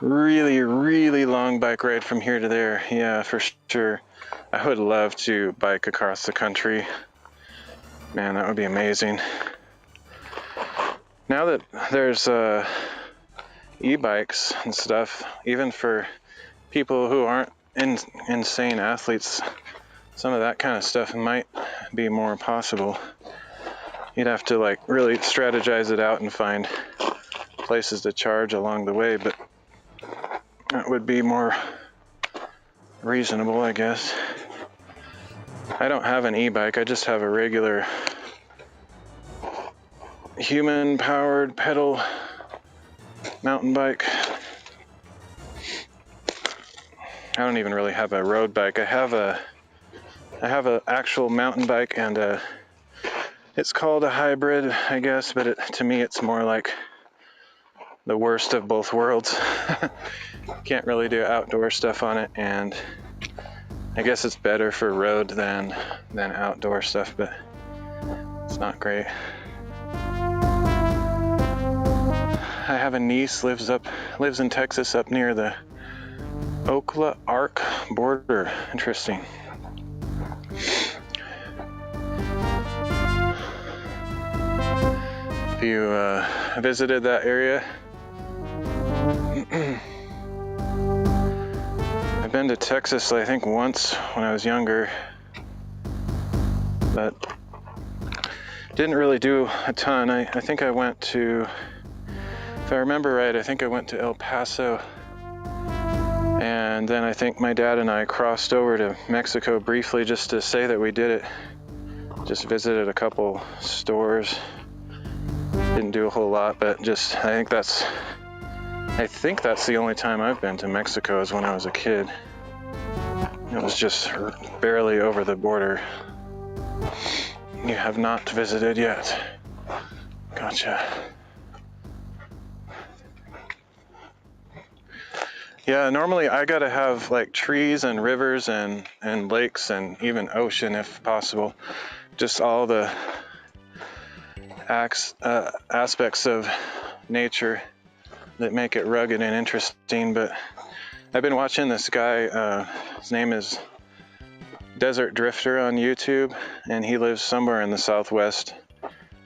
Really, really long bike ride from here to there. Yeah, for sure. I would love to bike across the country. Man, that would be amazing. Now that there's e-bikes and stuff, even for people who aren't insane athletes, some of that kind of stuff might be more possible. You'd have to like really strategize it out and find places to charge along the way, but that would be more reasonable, I guess. I don't have an e-bike, I just have a regular human-powered pedal mountain bike. I don't even really have a road bike. I have a actual mountain bike, and it's called a hybrid, I guess, but to me it's more like the worst of both worlds. Can't really do outdoor stuff on it, and I guess it's better for road than outdoor stuff, but it's not great. I have a niece lives in Texas, up near the Oklahoma Arc border. Interesting. Have you visited that area? I've been to Texas, I think, once when I was younger, but didn't really do a ton. I think I went to, if I remember right, I think I went to El Paso, and then I think my dad and I crossed over to Mexico briefly just to say that we did it. Just visited a couple stores. Didn't do a whole lot, but just I think that's the only time I've been to Mexico is when I was a kid. It was just barely over the border. You have not visited yet. Gotcha. Yeah, normally I gotta have like trees and rivers and lakes and even ocean if possible. Just all the aspects of nature that make it rugged and interesting. But I've been watching this guy, his name is Desert Drifter on YouTube, and he lives somewhere in the Southwest.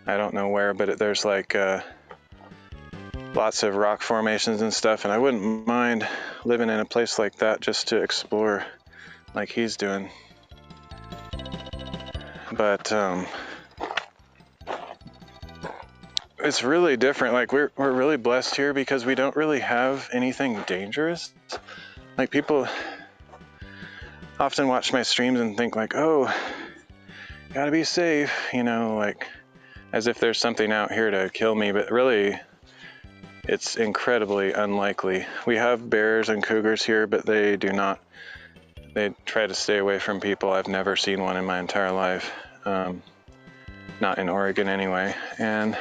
I don't know where, but there's like lots of rock formations and stuff, and I wouldn't mind living in a place like that just to explore like he's doing. But it's really different. Like we're really blessed here because we don't really have anything dangerous. Like people often watch my streams and think like, oh, gotta be safe, you know, like as if there's something out here to kill me, but really it's incredibly unlikely. We have bears and cougars here, but they try to stay away from people. I've never seen one in my entire life. Not in Oregon anyway. And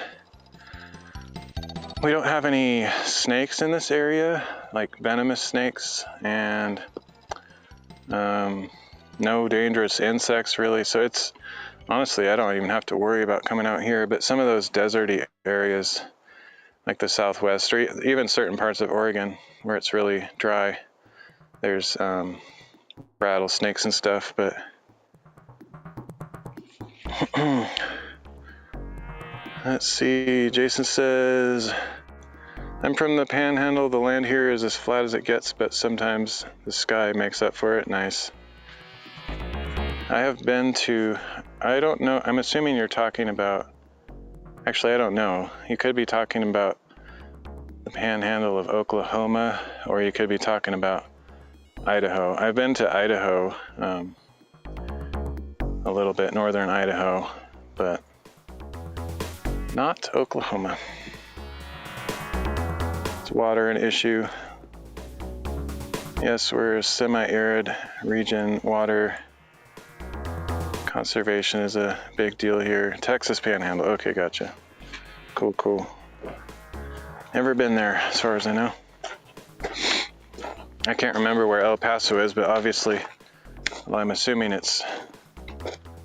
we don't have any snakes in this area, like venomous snakes, and no dangerous insects really. So it's honestly, I don't even have to worry about coming out here. But some of those deserty areas, like the Southwest, or even certain parts of Oregon where it's really dry, there's rattlesnakes and stuff. But let's see, Jason says, I'm from the Panhandle. The land here is as flat as it gets, but sometimes the sky makes up for it. Nice. I have been to, I don't know, I'm assuming you're talking about, actually I don't know. You could be talking about the Panhandle of Oklahoma, or you could be talking about Idaho. I've been to Idaho, a little bit, northern Idaho, but not Oklahoma. Is water an issue? Yes, we're a semi-arid region. Water conservation is a big deal here. Texas Panhandle. Okay, gotcha. Cool. Never been there, as far as I know. I can't remember where El Paso is, but obviously, well, I'm assuming it's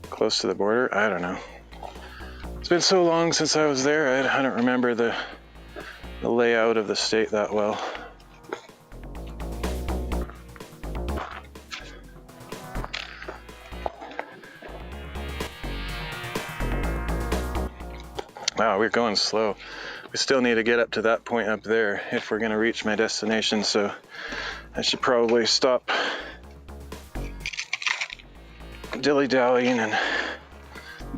close to the border. I don't know. It's been so long since I was there. I don't remember the the layout of the state that well. Wow, we're going slow. We still need to get up to that point up there if we're gonna reach my destination, so I should probably stop dilly-dallying and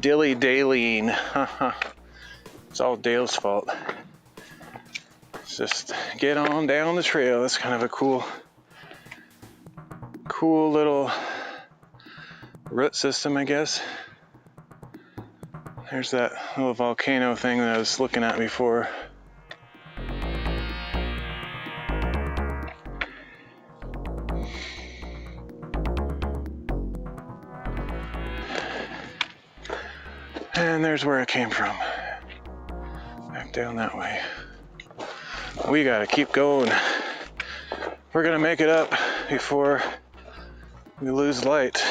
dilly-dallying. It's all Dale's fault. Let's just get on down the trail. That's kind of a cool little root system, I guess. There's that little volcano thing that I was looking at before. And there's where it came from. Back down that way. We gotta keep going. We're gonna make it up before we lose light.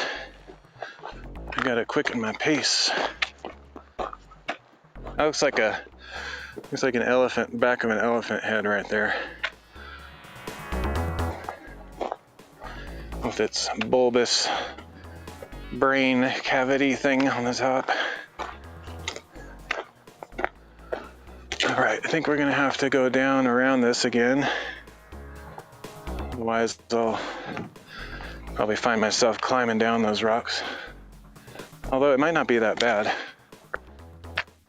I gotta quicken my pace. That looks like an elephant, back of an elephant head right there. With its bulbous brain cavity thing on the top. All right, I think we're gonna have to go down around this again. Otherwise, I'll probably find myself climbing down those rocks. Although it might not be that bad.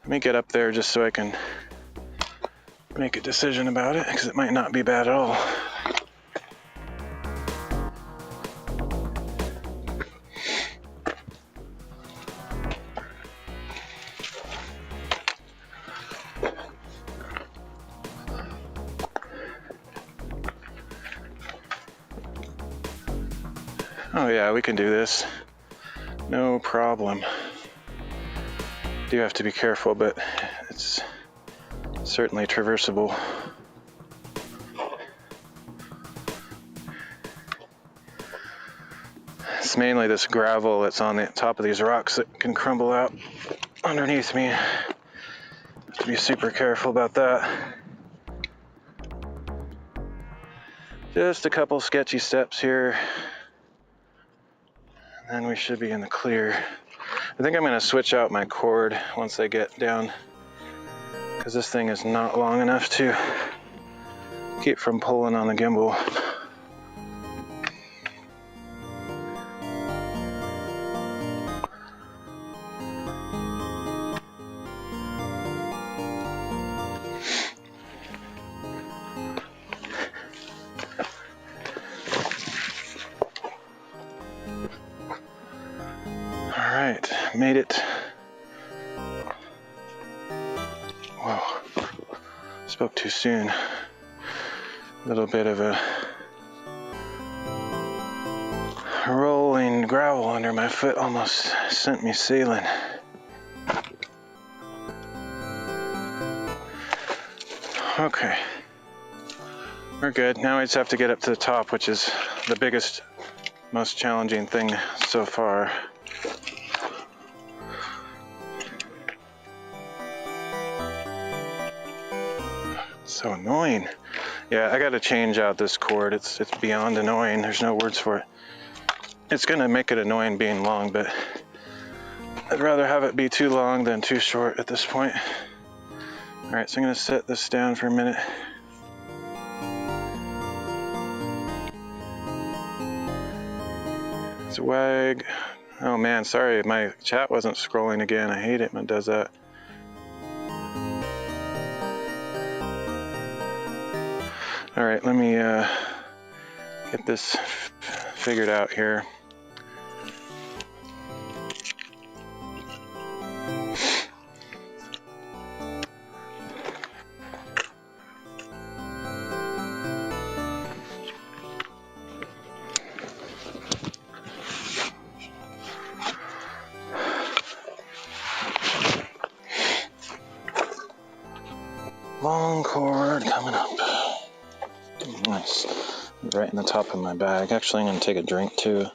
Let me get up there just so I can make a decision about it, because it might not be bad at all. Oh yeah, we can do this. No problem. Do have to be careful, but it's certainly traversable. It's mainly this gravel that's on the top of these rocks that can crumble out underneath me. Have to be super careful about that. Just a couple sketchy steps here, and then we should be in the clear. I think I'm going to switch out my cord once I get down, because this thing is not long enough to keep from pulling on the gimbal. Alright, made it. Whoa, spoke too soon. A little bit of a rolling gravel under my foot almost sent me sailing. Okay, we're good. Now I just have to get up to the top, which is the biggest, most challenging thing so far. So annoying. Yeah, I gotta change out this cord. It's beyond annoying. There's no words for it. It's gonna make it annoying being long, but I'd rather have it be too long than too short at this point. All right, so I'm gonna set this down for a minute. Swag. Oh man, sorry, my chat wasn't scrolling again. I hate it when it does that. All right, let me get this figured out here. Long cord coming up. Nice. Right in the top of my bag. Actually, I'm going to take a drink too.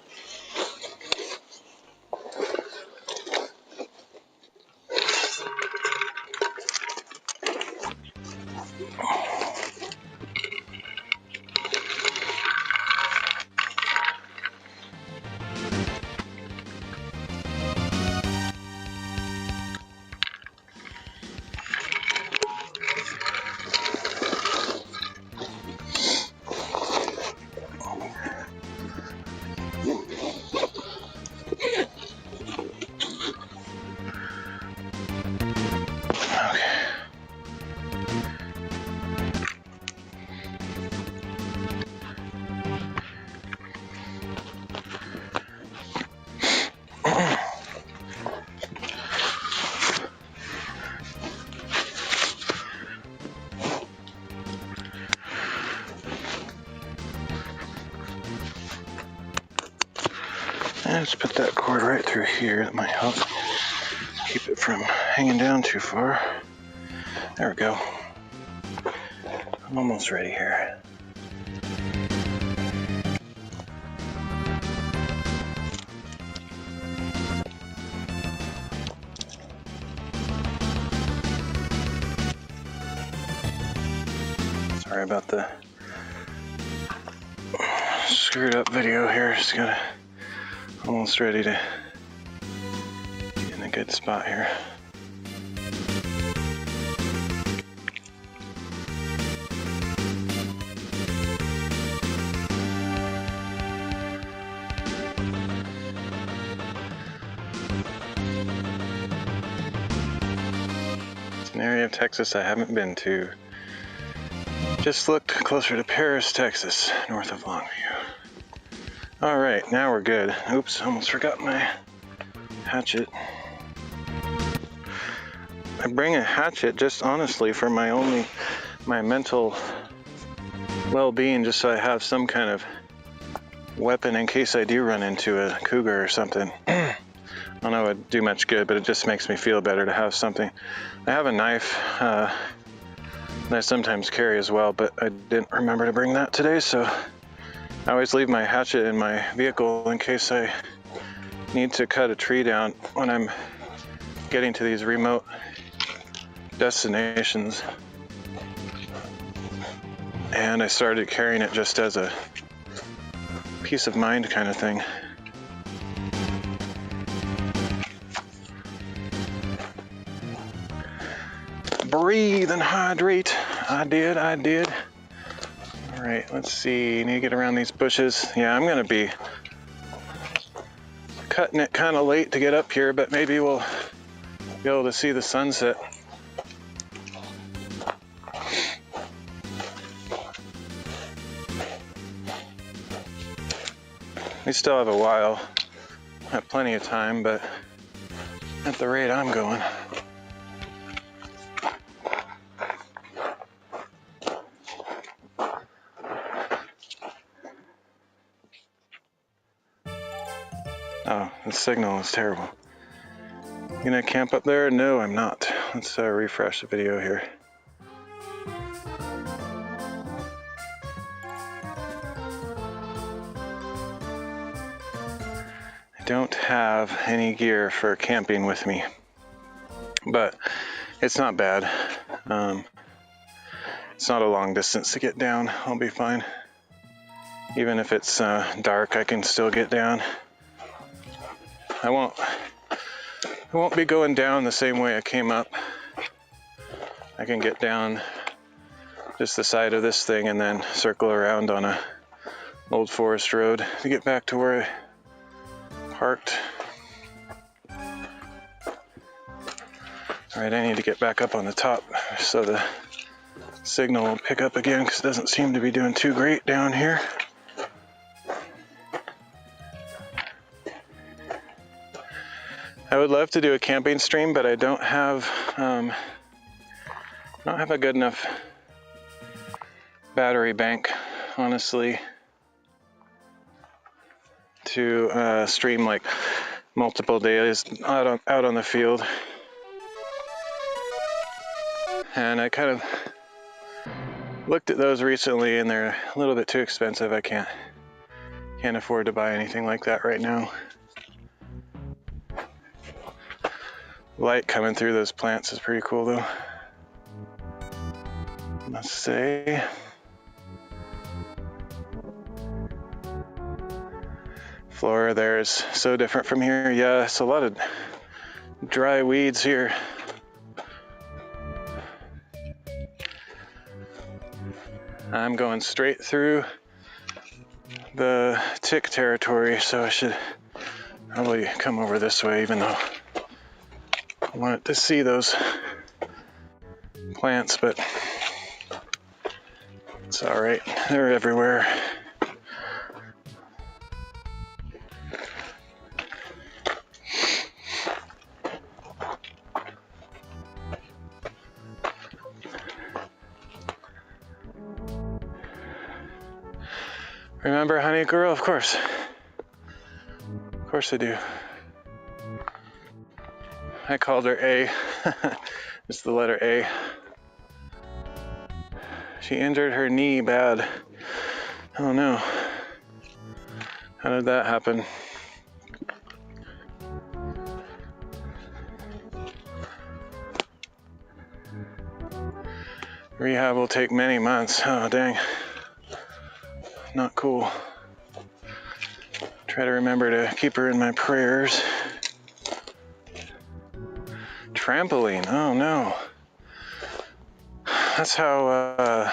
Let's put that cord right through here. That might help keep it from hanging down too far. There we go. I'm almost ready here. Sorry about the screwed up video here. Just gotta almost ready to get in a good spot here. It's an area of Texas I haven't been to. Just looked closer to Paris, Texas, north of Longview. All right, now we're good. Oops, almost forgot my hatchet. I bring a hatchet just honestly for my mental well-being, just so I have some kind of weapon in case I do run into a cougar or something. I don't know it would do much good, but it just makes me feel better to have something. I have a knife that I sometimes carry as well, but I didn't remember to bring that today, so I always leave my hatchet in my vehicle in case I need to cut a tree down when I'm getting to these remote destinations. And I started carrying it just as a peace of mind kind of thing. Breathe and hydrate. I did. All right, let's see. Need to get around these bushes. Yeah, I'm gonna be cutting it kind of late to get up here, but maybe we'll be able to see the sunset. We still have a while. I have plenty of time, but at the rate I'm going. Oh, the signal is terrible. You gonna camp up there? No, I'm not. Let's refresh the video here. I don't have any gear for camping with me, but it's not bad. It's not a long distance to get down. I'll be fine. Even if it's dark, I can still get down. I won't be going down the same way I came up. I can get down just the side of this thing and then circle around on a old forest road to get back to where I parked. All right, I need to get back up on the top so the signal will pick up again, because it doesn't seem to be doing too great down here. I would love to do a camping stream, but I don't have a good enough battery bank, honestly, to stream like multiple days out on the field. And I kind of looked at those recently, and they're a little bit too expensive. I can't afford to buy anything like that right now. Light coming through those plants is pretty cool though, I must say. Flora there is so different from here. Yeah, it's a lot of dry weeds here. I'm going straight through the tick territory, so I should probably come over this way, even though I wanted to see those plants, but it's all right. They're everywhere. Remember Honey Girl? Of course. course I do. I called her A. Just the letter A. She injured her knee bad. Oh no. How did that happen? Rehab will take many months. Oh dang. Not cool. Try to remember to keep her in my prayers. Trampoline. Oh no. That's how,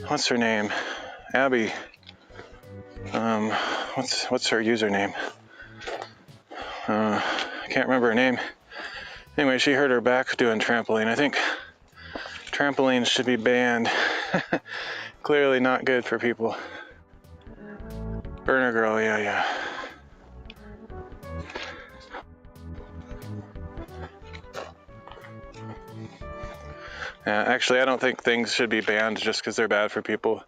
what's her name? Abby. What's her username? I can't remember her name. Anyway, she hurt her back doing trampoline. I think trampolines should be banned. Clearly not good for people. Burner Girl, yeah. Actually, I don't think things should be banned just because they're bad for people,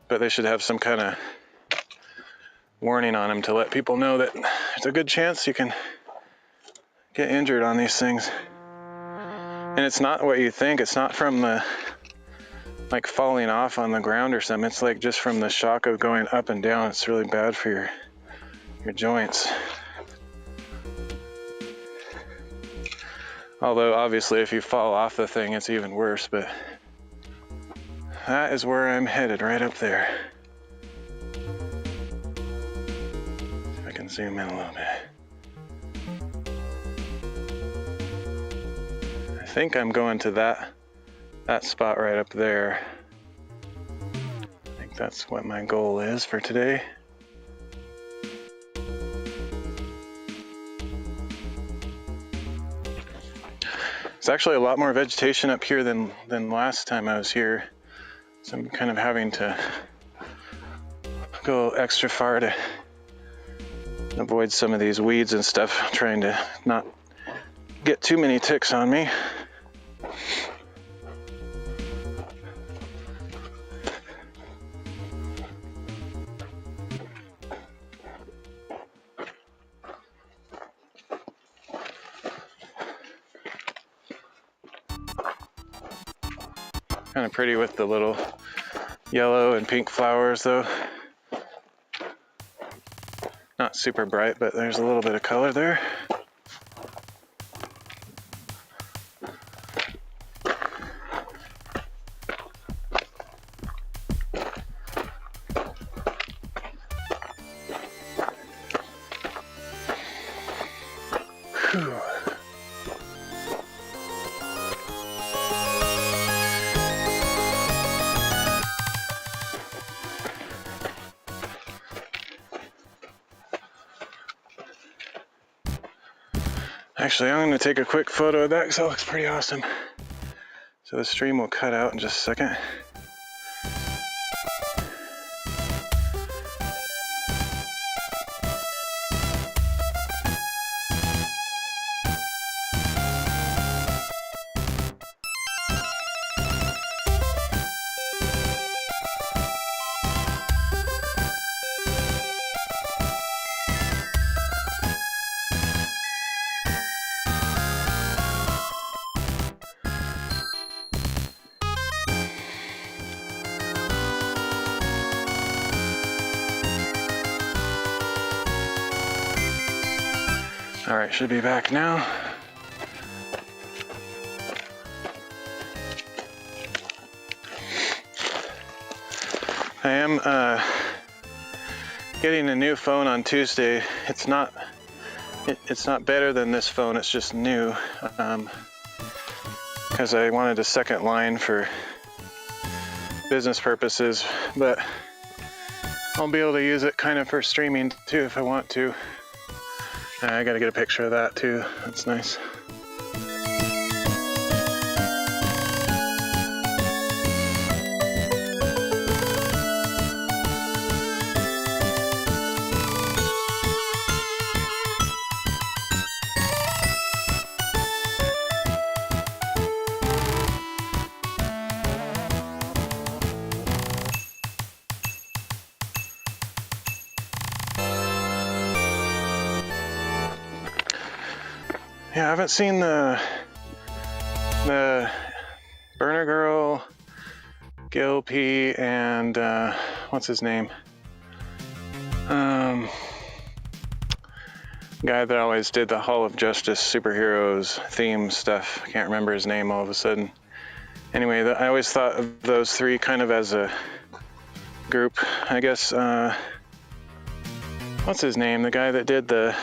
but they should have some kind of warning on them to let people know that there's a good chance you can get injured on these things. And it's not what you think. It's not from the like falling off on the ground or something. It's like just from the shock of going up and down. It's really bad for your joints. Although obviously if you fall off the thing, it's even worse, but that is where I'm headed, right up there. See if I can zoom in a little bit. I think I'm going to that spot right up there. I think that's what my goal is for today. There's actually a lot more vegetation up here than last time I was here. So I'm kind of having to go extra far to avoid some of these weeds and stuff, trying to not get too many ticks on me. Kind of pretty with the little yellow and pink flowers though. Not super bright, but there's a little bit of color there. Whew. Actually, I'm going to take a quick photo of that because that looks pretty awesome. So the stream will cut out in just a second. All right, should be back now. I am getting a new phone on Tuesday. It's not better than this phone. It's just new because I wanted a second line for business purposes, but I'll be able to use it kind of for streaming too if I want to. I gotta get a picture of that too. That's nice. Yeah, I haven't seen the Burner Girl, Gil P, and what's his name? Guy that always did the Hall of Justice superheroes theme stuff. I can't remember his name all of a sudden. Anyway, I always thought of those three kind of as a group. I guess, what's his name? The guy that did the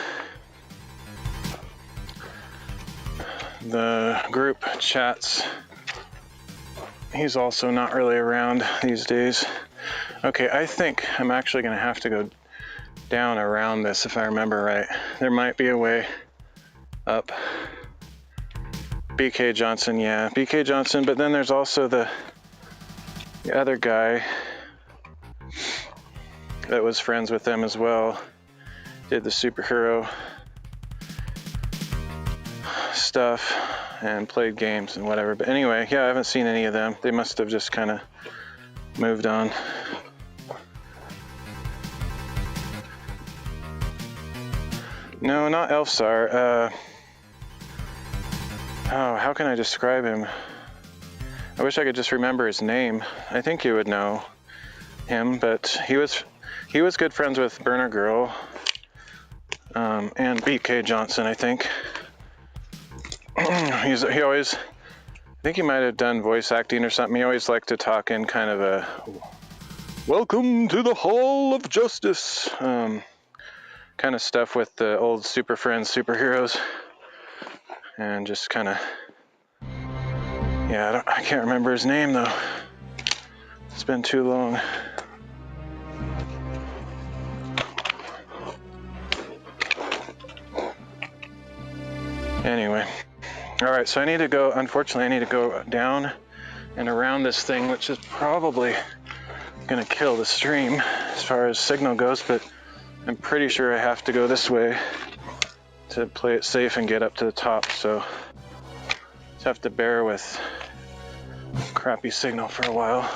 group chats. He's also not really around these days. Okay, I think I'm actually going to have to go down around this if I remember right. There might be a way up. BK Johnson, yeah, BK Johnson, but then there's also the other guy that was friends with them as well, did the superhero stuff and played games and whatever. But anyway, yeah, I haven't seen any of them. They must have just kind of moved on. No, not Elfsar. Oh, how can I describe him? I wish I could just remember his name. I think you would know him, but he was good friends with Burner Girl and BK Johnson, I think. He always, I think he might have done voice acting or something. He always liked to talk in kind of a "Welcome to the Hall of Justice" kind of stuff with the old Super Friends superheroes, and just kind of, yeah, I can't remember his name though. It's been too long. Anyway, all right, so unfortunately I need to go down and around this thing, which is probably gonna kill the stream as far as signal goes, but I'm pretty sure I have to go this way to play it safe and get up to the top, so just have to bear with crappy signal for a while.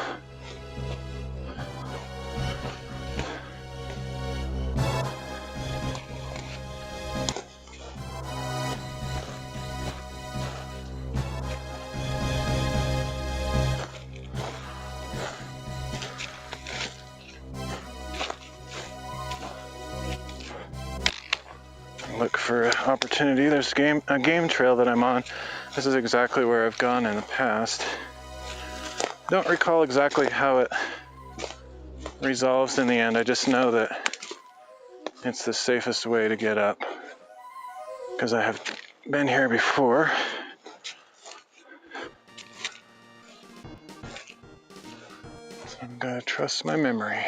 Look for an opportunity. There's a game trail that I'm on. This is exactly where I've gone in the past. Don't recall exactly how it resolves in the end. I just know that it's the safest way to get up because I have been here before. So I'm gonna trust my memory.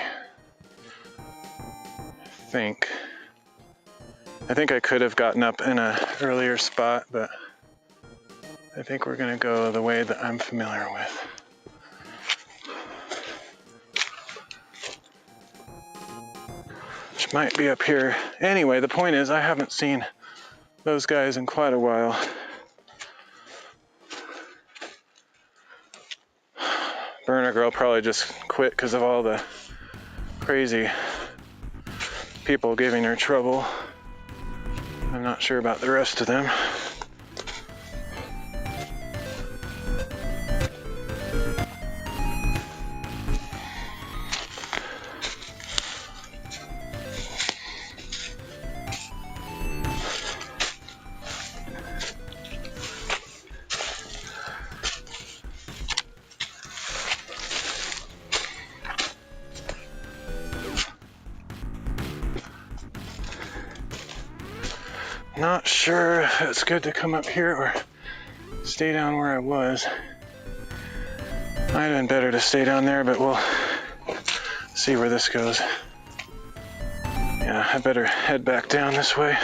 I think I could have gotten up in an earlier spot, but I think we're gonna go the way that I'm familiar with. Which might be up here. Anyway, the point is I haven't seen those guys in quite a while. Burner Girl probably just quit because of all the crazy people giving her trouble. I'm not sure about the rest of them. Not sure if it's good to come up here or stay down where I was. Might have been better to stay down there, but we'll see where this goes. Yeah, I better head back down this way.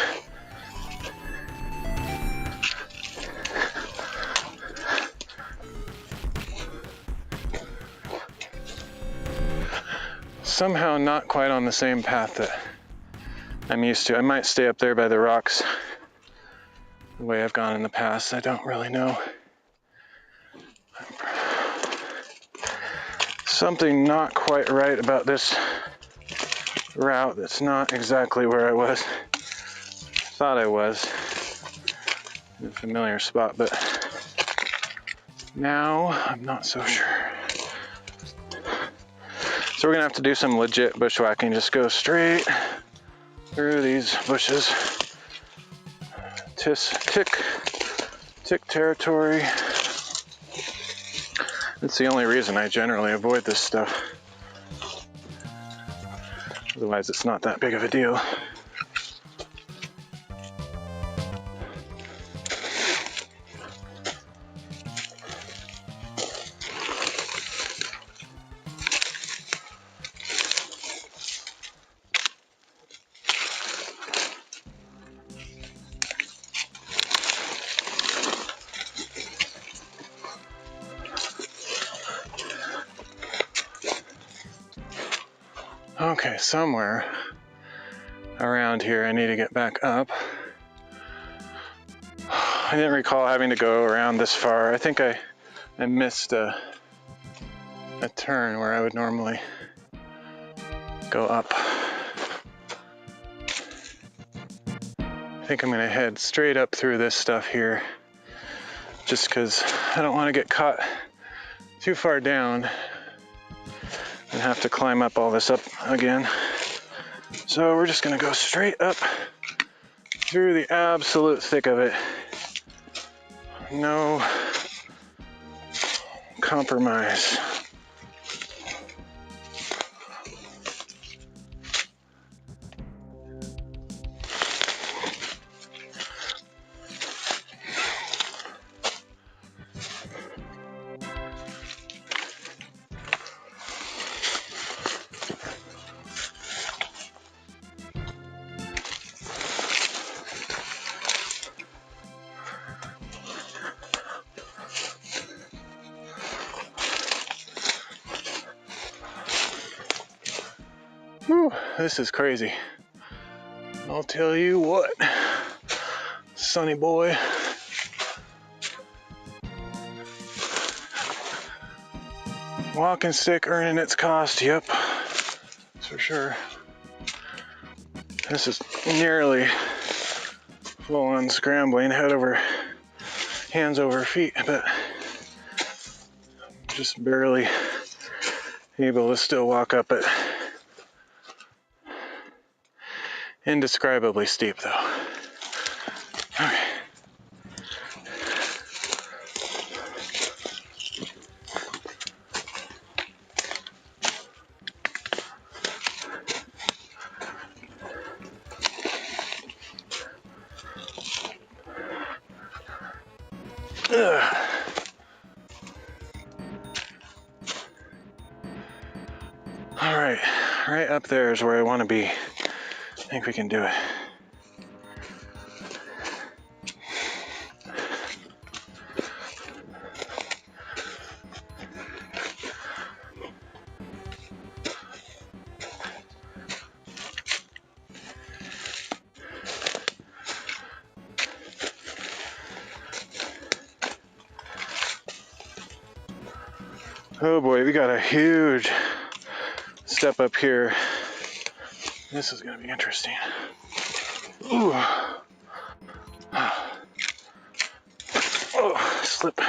Somehow not quite on the same path that I'm used to. I might stay up there by the rocks the way I've gone in the past. I don't really know. Something not quite right about this route. That's not exactly where I thought I was. a familiar spot, but now I'm not so sure. So we're gonna have to do some legit bushwhacking. Just go straight through these bushes. Tick territory. That's the only reason I generally avoid this stuff. Otherwise, it's not that big of a deal. Okay, somewhere around here I need to get back up. I didn't recall having to go around this far. I think I missed a turn where I would normally go up. I think I'm gonna head straight up through this stuff here just because I don't want to get caught too far down and have to climb up all this up again. So we're just gonna go straight up through the absolute thick of it. No compromise. Whew, this is crazy. I'll tell you what, sonny boy. Walking stick earning its cost, yep, that's for sure. This is nearly full-on scrambling, hands over feet, but just barely able to still walk up it. Indescribably steep though. Okay. Ugh. All right, right up there is where I want to be. I think we can do it. Oh boy, we got a huge step up here. This is going to be interesting. Ooh. Oh, slip.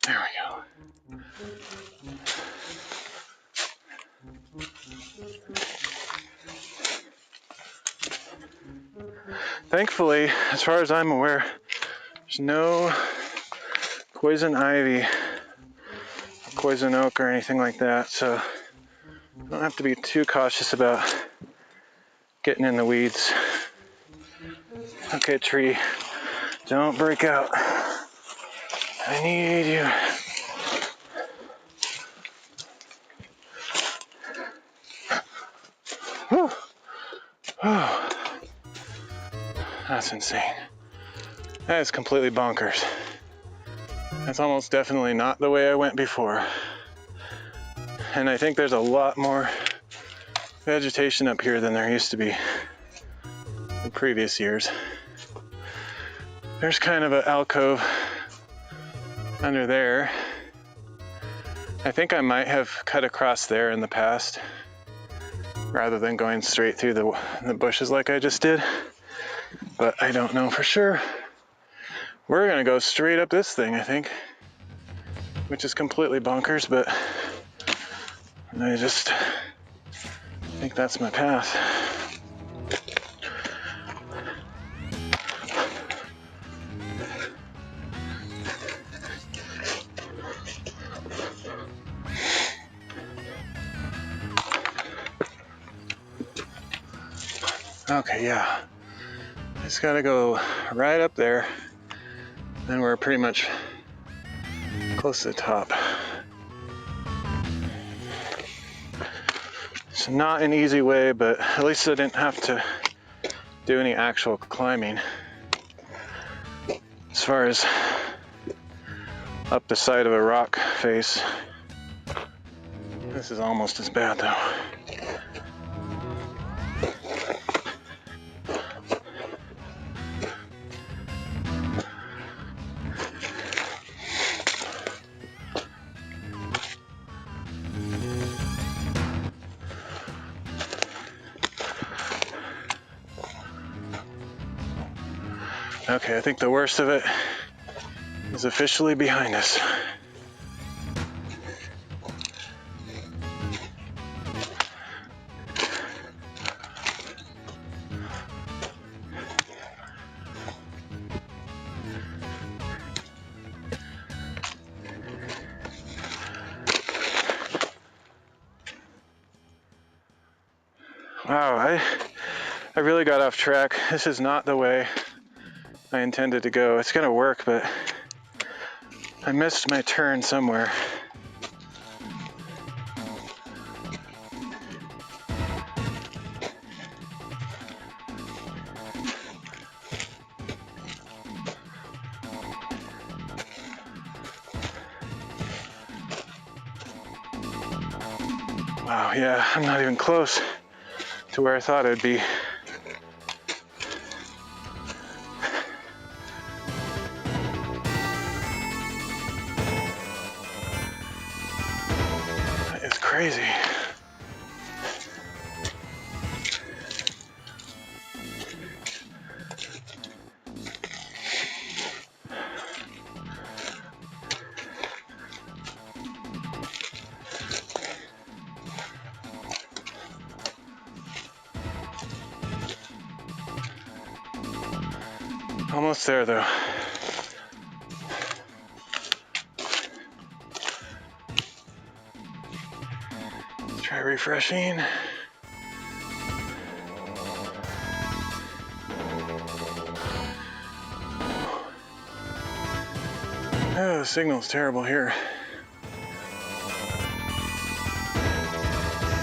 There we go. Thankfully, as far as I'm aware, there's no poison ivy, poison oak, or anything like that, so I don't have to be too cautious about getting in the weeds. Okay, tree, don't break out. I need you. Whew. Oh. That's insane. That is completely bonkers. That's almost definitely not the way I went before. And I think there's a lot more vegetation up here than there used to be in previous years. There's kind of an alcove under there. I think I might have cut across there in the past rather than going straight through the bushes like I just did, but I don't know for sure. We're gonna go straight up this thing, I think, which is completely bonkers, but I just think that's my path. Okay, yeah. Just gotta go right up there. Then we're pretty much close to the top. It's not an easy way, but at least I didn't have to do any actual climbing. As far as up the side of a rock face, this is almost as bad though. Okay, I think the worst of it is officially behind us. Wow, I really got off track. This is not the way I intended to go. It's gonna work, but I missed my turn somewhere. Wow, yeah, I'm not even close to where I thought I'd be. It's crazy. Almost there though. Let's try refreshing. Oh, the signal's terrible here.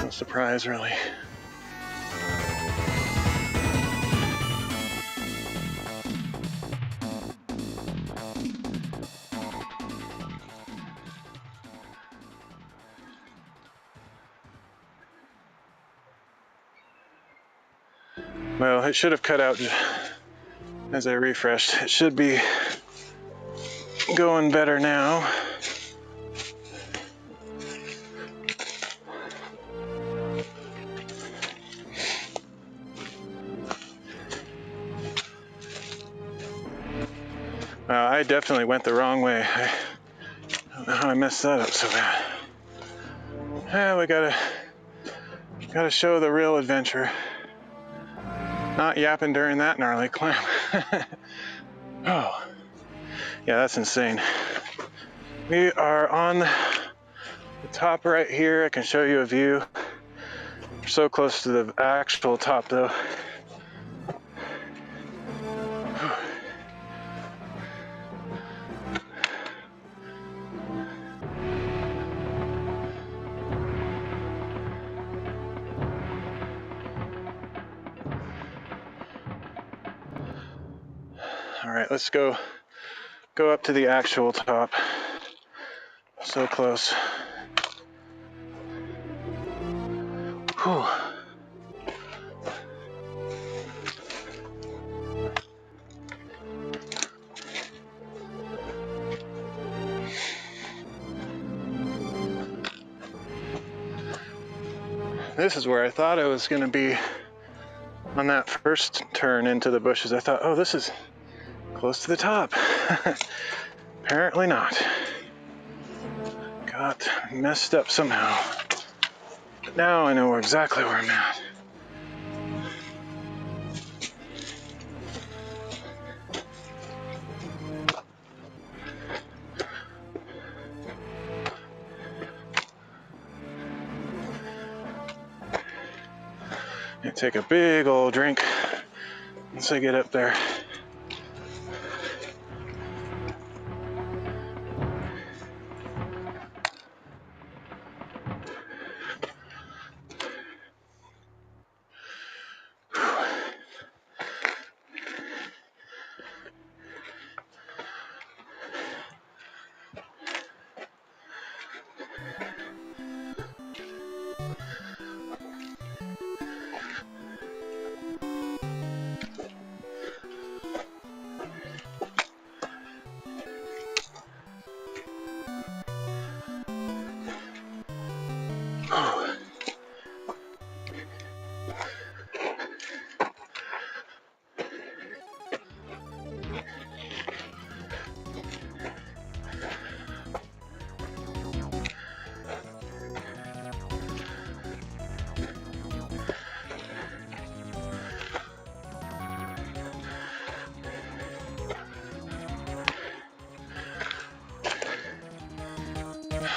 No surprise, really. Well, it should have cut out as I refreshed. It should be going better now. I definitely went the wrong way. I don't know how I messed that up so bad. Yeah, we gotta show the real adventure. Not yapping during that gnarly climb. Oh, yeah, that's insane. We are on the top right here. I can show you a view. We're so close to the actual top though. All right, let's go up to the actual top. So close. Whew. This is where I thought I was gonna be on that first turn into the bushes. I thought, oh, this is close to the top. Apparently not. Got messed up somehow. But now I know exactly where I'm at. I take a big old drink once I get up there.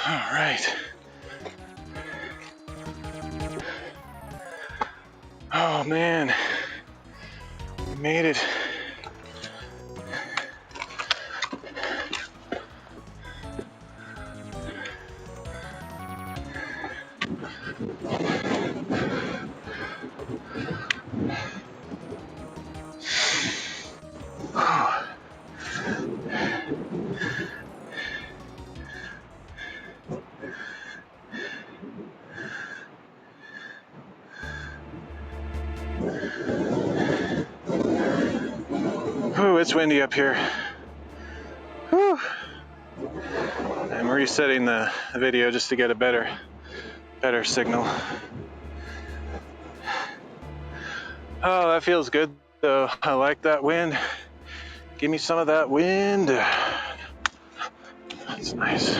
All right. Oh man, we made it. Ooh, it's windy up here. Whew. I'm resetting the video just to get a better signal. Oh, that feels good though. I like that wind. Give me some of that wind. That's nice.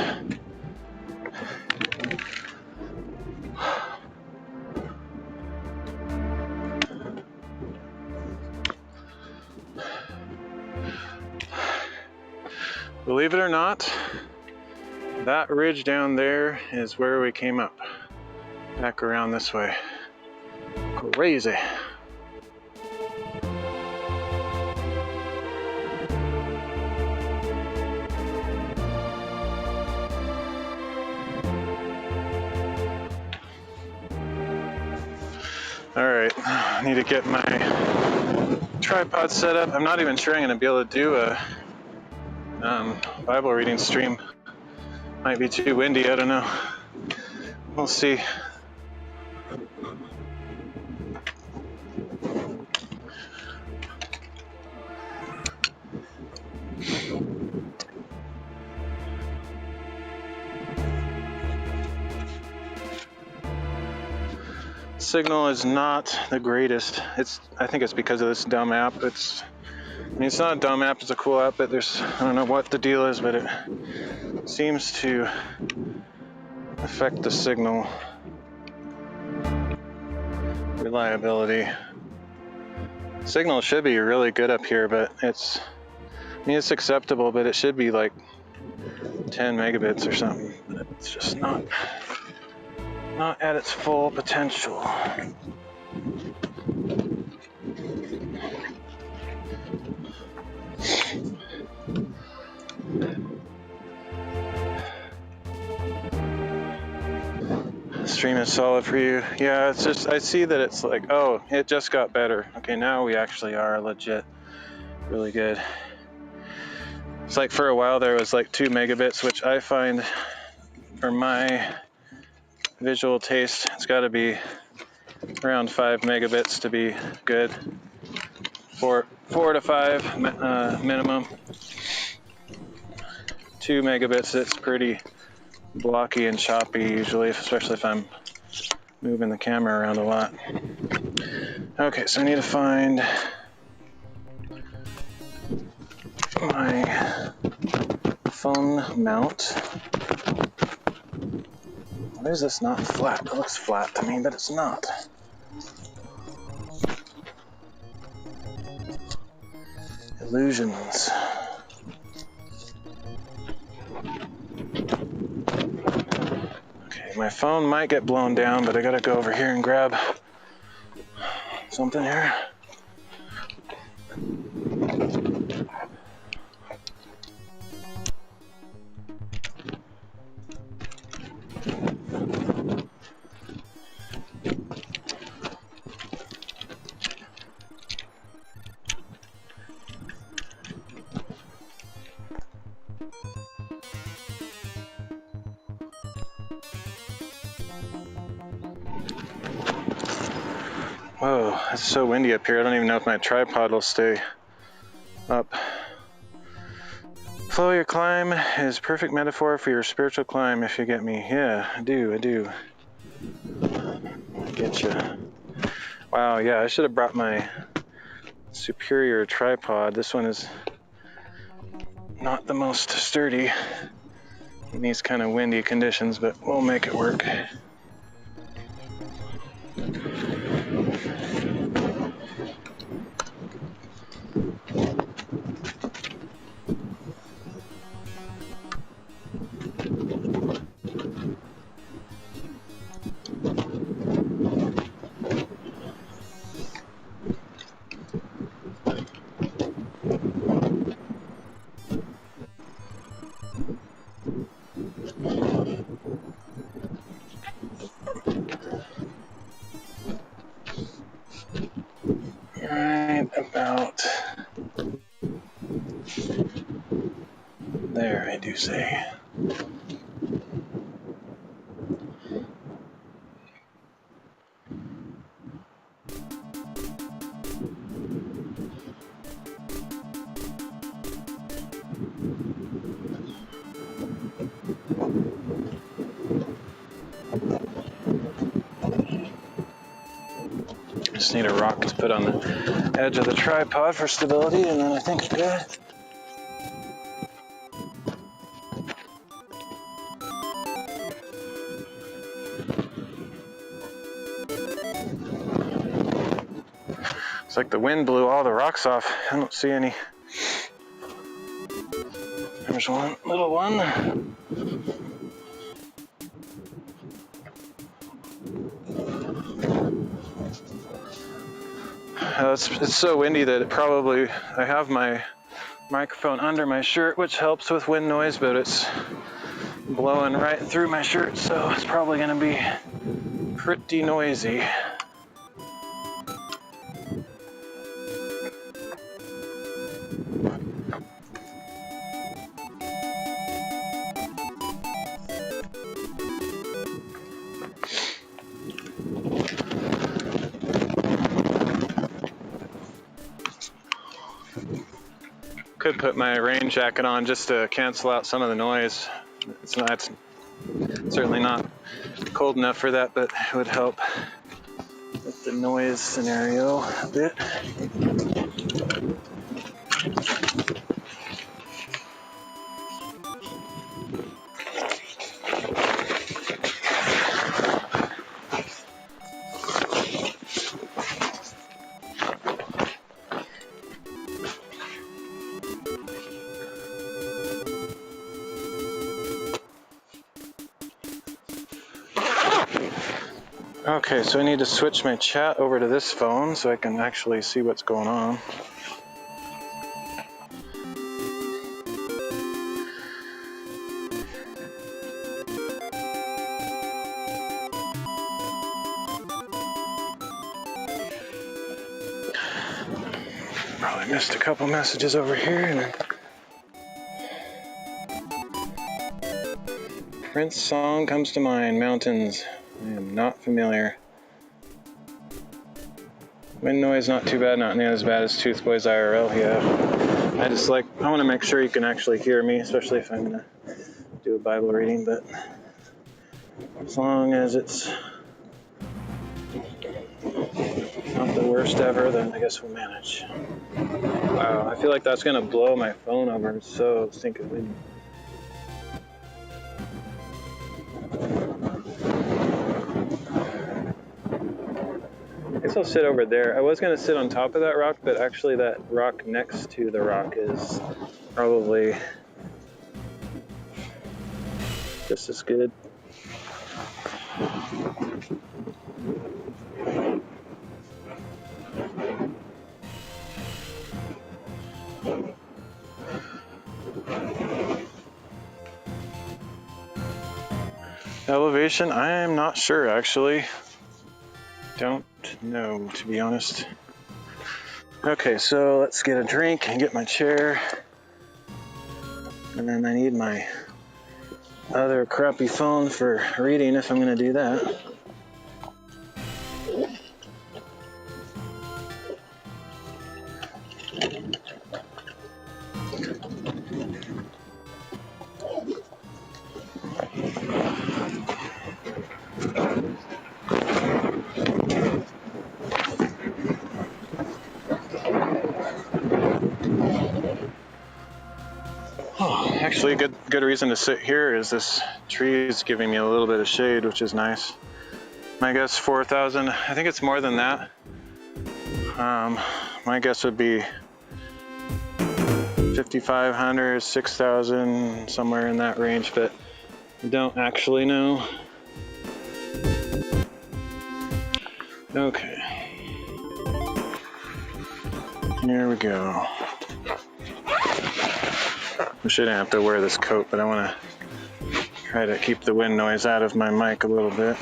Believe it or not, that ridge down there is where we came up. Back around this way. Crazy. All right, I need to get my tripod set up. I'm not even sure I'm going to be able to do a Bible reading stream. Might be too windy, I don't know. We'll see. Signal is not the greatest. I think it's because of this dumb app. It's not a dumb app, it's a cool app, but I don't know what the deal is, but it seems to affect the signal reliability. Signal should be really good up here, but it's acceptable, but it should be like 10 megabits or something. But it's just not at its full potential. Stream is solid for you. Yeah, it's just, I see that it's like, oh, it just got better. Okay, now we actually are legit really good. It's like for a while there was like 2 megabits, which I find for my visual taste, it's got to be around 5 megabits to be good. 4 to 5 minimum. 2 megabits, it's pretty blocky and choppy usually, especially if I'm moving the camera around a lot. Okay, so I need to find my phone mount. Why is this not flat? It looks flat to me, but it's not. Illusions. Okay, my phone might get blown down, but I gotta go over here and grab something here. Whoa, it's so windy up here. I don't even know if my tripod will stay up. Flow your climb is perfect metaphor for your spiritual climb, if you get me. Yeah, I do. I get you. Wow, yeah, I should have brought my superior tripod. This one is not the most sturdy in these kind of windy conditions, but we'll make it work. Right about there, I do say. Just need a rock to put on the edge of the tripod for stability, and then I think I'm good. It's like the wind blew all the rocks off. I don't see any. There's one little one. It's so windy that I have my microphone under my shirt, which helps with wind noise, but it's blowing right through my shirt, so it's probably going to be pretty noisy. Could put my rain jacket on just to cancel out some of the noise. It's certainly not cold enough for that, but it would help with the noise scenario a bit. Okay, so I need to switch my chat over to this phone so I can actually see what's going on. Probably missed a couple messages over here. And Prince song comes to mind, Mountains. I am not familiar. Wind noise, not too bad, not near as bad as Tooth Boys IRL, yeah. I want to make sure you can actually hear me, especially if I'm going to do a Bible reading, but as long as it's worst ever, then I guess we'll manage. Wow, I feel like that's gonna blow my phone over. It's so stinking windy. I guess I'll sit over there. I was gonna sit on top of that rock, but actually that rock next to the rock is probably just as good. Elevation, I am not sure actually. Don't know, to be honest. Okay, so let's get a drink and get my chair. And then I need my other crappy phone for reading if I'm gonna do that. Actually, a good reason to sit here is this tree is giving me a little bit of shade, which is nice. My guess 4,000. I think it's more than that. My guess would be 5,500, 6,000, somewhere in that range, but I don't actually know. Okay. Here we go. Wish I didn't have to wear this coat, but I want to try to keep the wind noise out of my mic a little bit.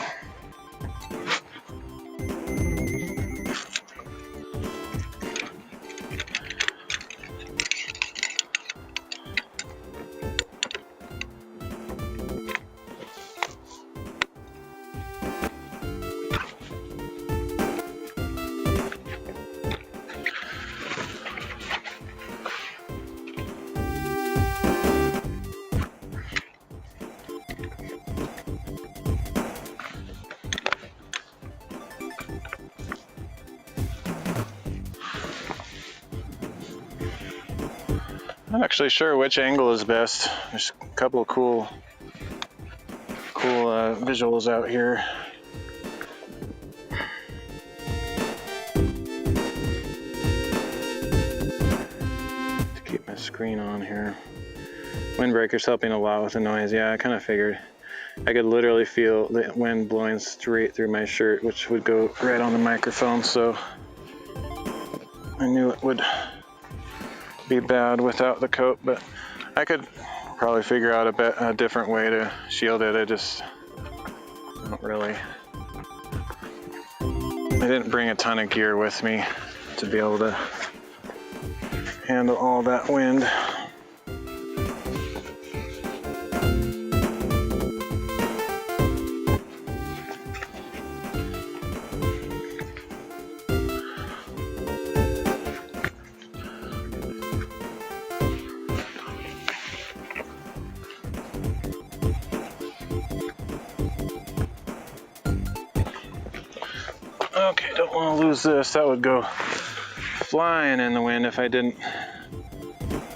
I'm not actually sure which angle is best. There's a couple of cool visuals out here. To keep my screen on here. Windbreaker's helping a lot with the noise. Yeah, I kind of figured. I could literally feel the wind blowing straight through my shirt, which would go right on the microphone, so I knew it would be bad without the coat, but I could probably figure out a different way to shield it. I just don't really. I didn't bring a ton of gear with me to be able to handle all that wind. Okay, don't want to lose this. That would go flying in the wind if I didn't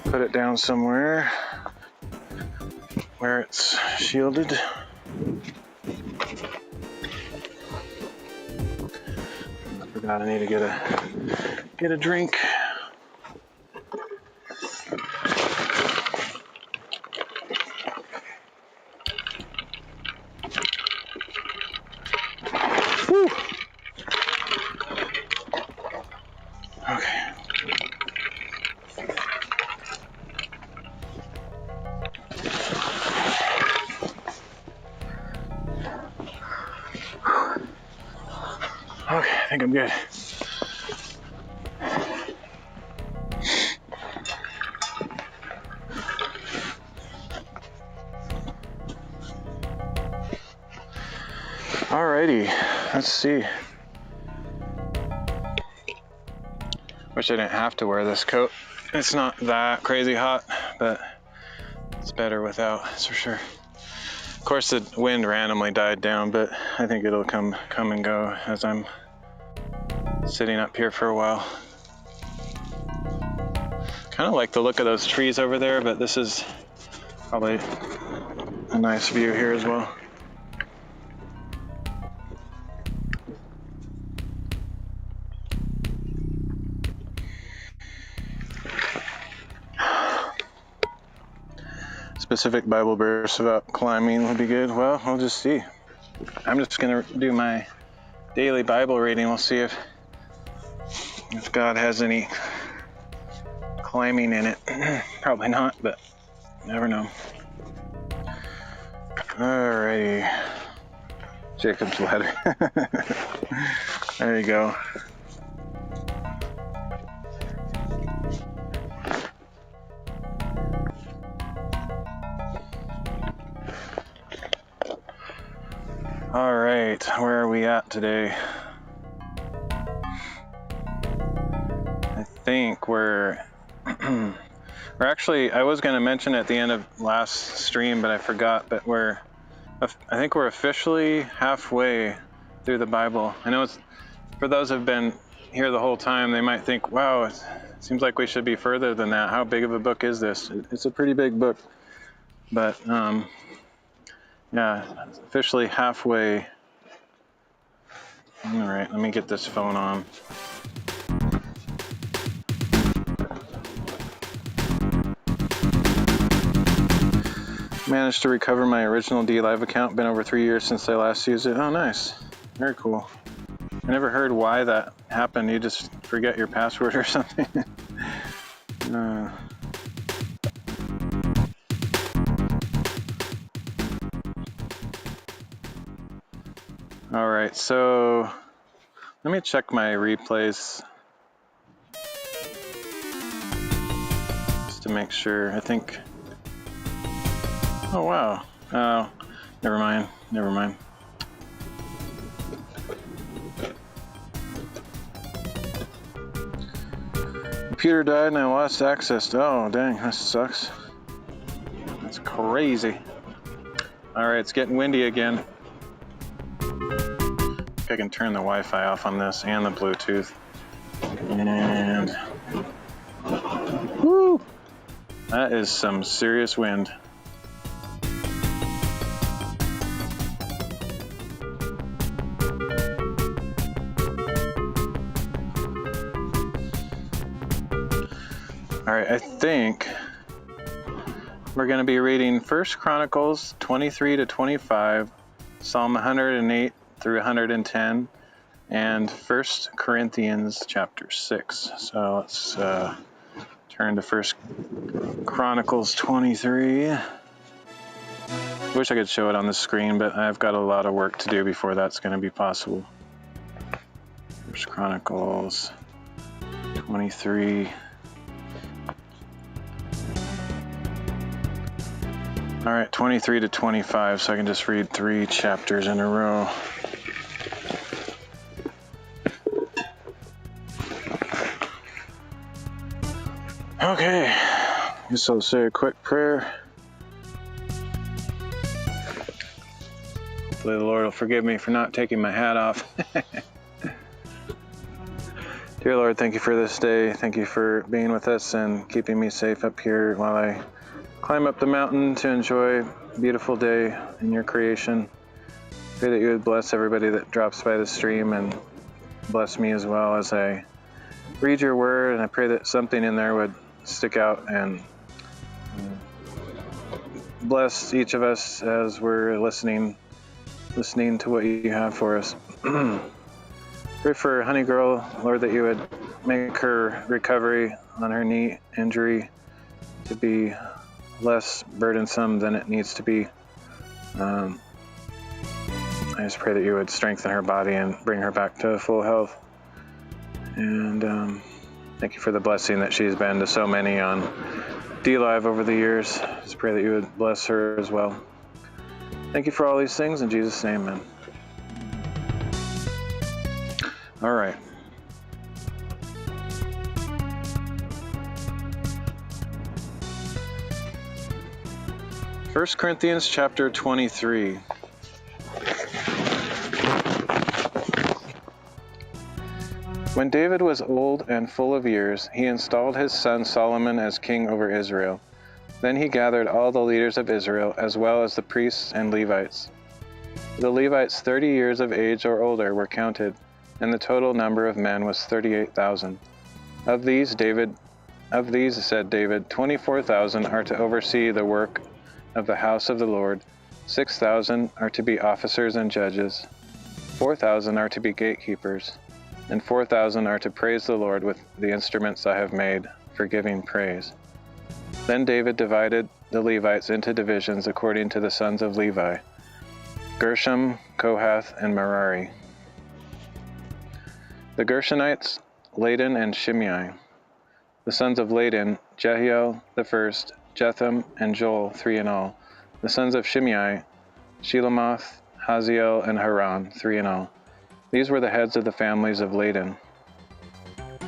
put it down somewhere where it's shielded. I forgot I need to get a drink. Whew. Okay. Okay, I think I'm good. Alrighty, let's see. Wish I didn't have to wear this coat. It's not that crazy hot, but it's better without, that's for sure. Of course, the wind randomly died down, but I think it'll come and go as I'm sitting up here for a while. Kind of like the look of those trees over there, but this is probably a nice view here as well. Specific Bible verse about climbing would be good. Well, we'll just see. I'm just going to do my daily Bible reading. We'll see if God has any climbing in it. Probably not, but you never know. Alrighty. Jacob's ladder. There you go. All right, where are we at today? I think we're actually, I was going to mention at the end of last stream, but I forgot, but I think we're officially halfway through the Bible. I know it's, for those who have been here the whole time, they might think, wow, it seems like we should be further than that. How big of a book is this? It's a pretty big book, but yeah, officially halfway. All right, let me get this phone on. Managed to recover my original DLive account. Been over 3 years since I last used it. Oh, nice. Very cool. I never heard why that happened. You just forget your password or something. All right, so let me check my replays just to make sure. I think, oh wow, oh, never mind. Computer died and I lost access. Oh dang, that sucks. That's crazy. All right, it's getting windy again. I can turn the Wi-Fi off on this and the Bluetooth. And whoo, that is some serious wind. All right, I think we're going to be reading 1 Chronicles 23 to 25, Psalm 108 through 110, and 1 Corinthians chapter 6. So let's turn to 1 Chronicles 23. Wish I could show it on the screen, but I've got a lot of work to do before that's going to be possible. 1 Chronicles 23. All right, 23 to 25, so I can just read 3 chapters in a row. Okay, guess I'll say a quick prayer. Hopefully the Lord will forgive me for not taking my hat off. Dear Lord, thank you for this day. Thank you for being with us and keeping me safe up here while I climb up the mountain to enjoy a beautiful day in your creation. Pray that you would bless everybody that drops by the stream and bless me as well as I read your word, and I pray that something in there would stick out and bless each of us as we're listening to what you have for us. Pray for Honey Girl, Lord, that you would make her recovery on her knee injury to be less burdensome than it needs to be. I just pray that you would strengthen her body and bring her back to full health. And thank you for the blessing that she's been to so many on DLive over the years. Just pray that you would bless her as well. Thank you for all these things. In Jesus' name, amen. All right. First Corinthians chapter 23. When David was old and full of years, he installed his son Solomon as king over Israel. Then he gathered all the leaders of Israel, as well as the priests and Levites. The Levites 30 years of age or older were counted, and the total number of men was 38,000. Of these, said David, 24,000 are to oversee the work of the house of the Lord, 6,000 are to be officers and judges, 4,000 are to be gatekeepers, and 4,000 are to praise the Lord with the instruments I have made for giving praise. Then David divided the Levites into divisions according to the sons of Levi: Gershom, Kohath, and Merari. The Gershonites, Ladan and Shimei. The sons of Ladan, Jehiel the first, Jetham, and Joel, 3 in all. The sons of Shimei, Shelomoth, Haziel, and Haran, 3 in all. These were the heads of the families of Ladan.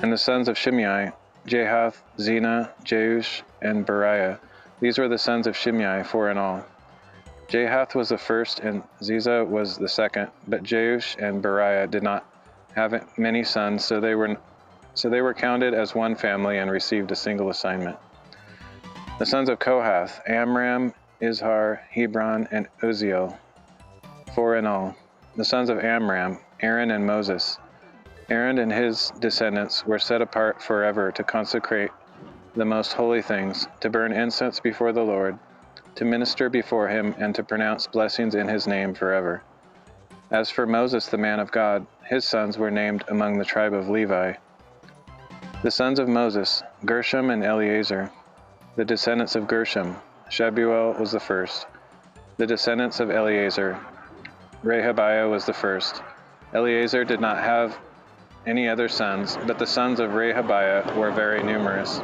And the sons of Shimei, Jahath, Zena, Jeush, and Beriah. These were the sons of Shimei, 4 in all. Jahath was the first, and Ziza was the second, but Jeush and Beriah did not have many sons, so they were counted as one family and received a single assignment. The sons of Kohath, Amram, Izhar, Hebron, and Uzziel, 4 in all. The sons of Amram, Aaron and Moses. Aaron and his descendants were set apart forever to consecrate the most holy things, to burn incense before the Lord, to minister before him, and to pronounce blessings in his name forever. As for Moses, the man of God, his sons were named among the tribe of Levi. The sons of Moses, Gershom and Eleazar. The descendants of Gershom, Shebuel was the first. The descendants of Eleazar, Rehabiah was the first. Eleazar did not have any other sons, but the sons of Rehabiah were very numerous.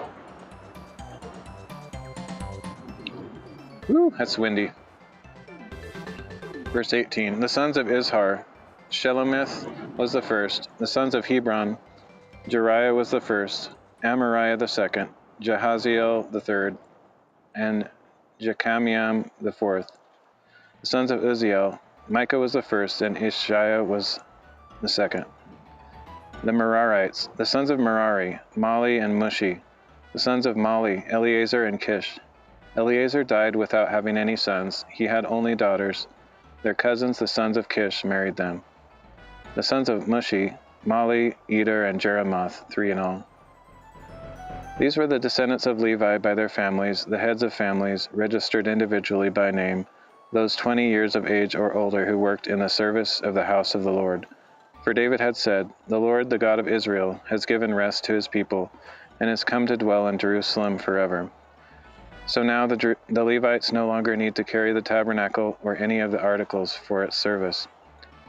Woo, that's windy. Verse 18, the sons of Izhar, Shelomith was the first. The sons of Hebron, Jeriah was the first, Amariah the second, Jahaziel the third, and Jechamiam the fourth. The sons of Uzziel, Micah was the first, and Ishiah was the second. The Merarites, the sons of Merari, Mali and Mushi. The sons of Mali, Eleazar and Kish. Eleazar died without having any sons. He had only daughters. Their cousins, the sons of Kish, married them. The sons of Mushi, Mali, Eder, and Jeremoth, 3 in all. These were the descendants of Levi by their families, the heads of families, registered individually by name, those 20 years of age or older who worked in the service of the house of the Lord. For David had said, "The Lord, the God of Israel, has given rest to his people, and has come to dwell in Jerusalem forever." So now the Levites no longer need to carry the tabernacle or any of the articles for its service.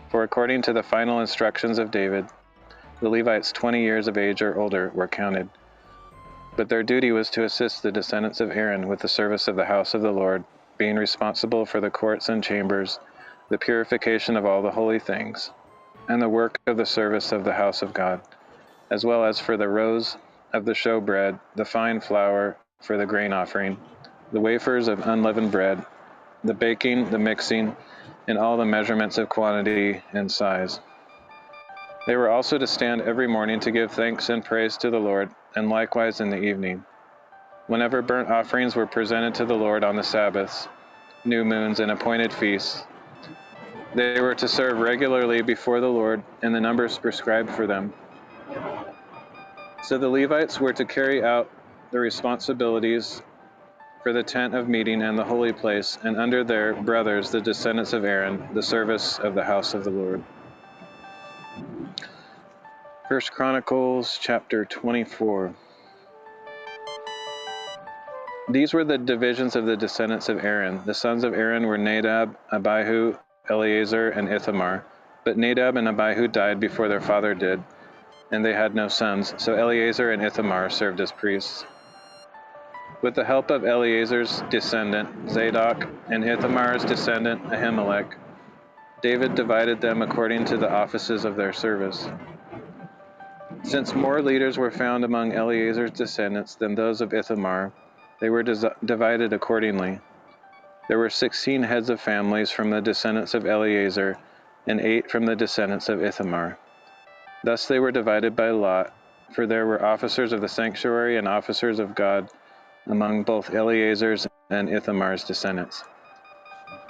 For according to the final instructions of David, the Levites 20 years of age or older were counted. But their duty was to assist the descendants of Aaron with the service of the house of the Lord, being responsible for the courts and chambers, the purification of all the holy things, and the work of the service of the house of God, as well as for the rows of the showbread, the fine flour for the grain offering, the wafers of unleavened bread, the baking, the mixing, and all the measurements of quantity and size. They were also to stand every morning to give thanks and praise to the Lord, and likewise in the evening. Whenever burnt offerings were presented to the Lord on the Sabbaths, new moons, and appointed feasts, they were to serve regularly before the Lord in the numbers prescribed for them. So the Levites were to carry out the responsibilities for the tent of meeting and the holy place, and under their brothers, the descendants of Aaron, the service of the house of the Lord. 1 Chronicles chapter 24. These were the divisions of the descendants of Aaron. The sons of Aaron were Nadab, Abihu, Eleazar, and Ithamar. But Nadab and Abihu died before their father did, and they had no sons, so Eleazar and Ithamar served as priests. With the help of Eleazar's descendant, Zadok, and Ithamar's descendant, Ahimelech, David divided them according to the offices of their service. Since more leaders were found among Eleazar's descendants than those of Ithamar, they were divided accordingly. There were 16 heads of families from the descendants of Eleazar, and 8 from the descendants of Ithamar. Thus they were divided by lot, for there were officers of the sanctuary and officers of God among both Eleazar's and Ithamar's descendants.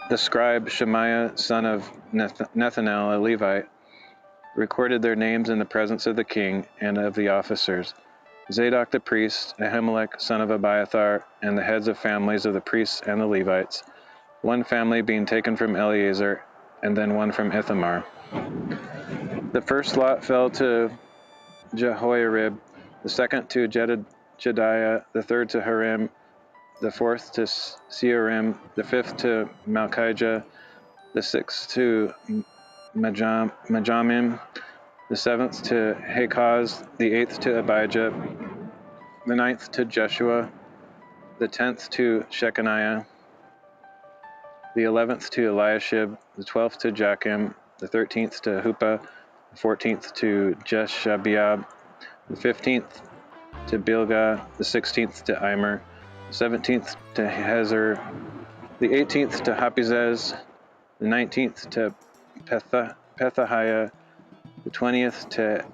The scribe Shemaiah, son of Nethanel, a Levite, recorded their names in the presence of the king and of the officers. Zadok the priest, Ahimelech, son of Abiathar, and the heads of families of the priests and the Levites, one family being taken from Eleazar, and then one from Ithamar. The first lot fell to Jehoiarib, the second to Jediah, the third to Harim, the fourth to Seorim, the fifth to Malchijah, the sixth to Majamim, the seventh to Hakaz, the eighth to Abijah, the ninth to Jeshua, the 10th to Shechaniah, the 11th to Eliashib, the 12th to Jachim, the 13th to Huppah, the 14th to Jeshabeab, the 15th to Bilgah, the 16th to Immer, the 17th to Hezer, the 18th to Hapizez, the 19th to Pethahiah, the 20th to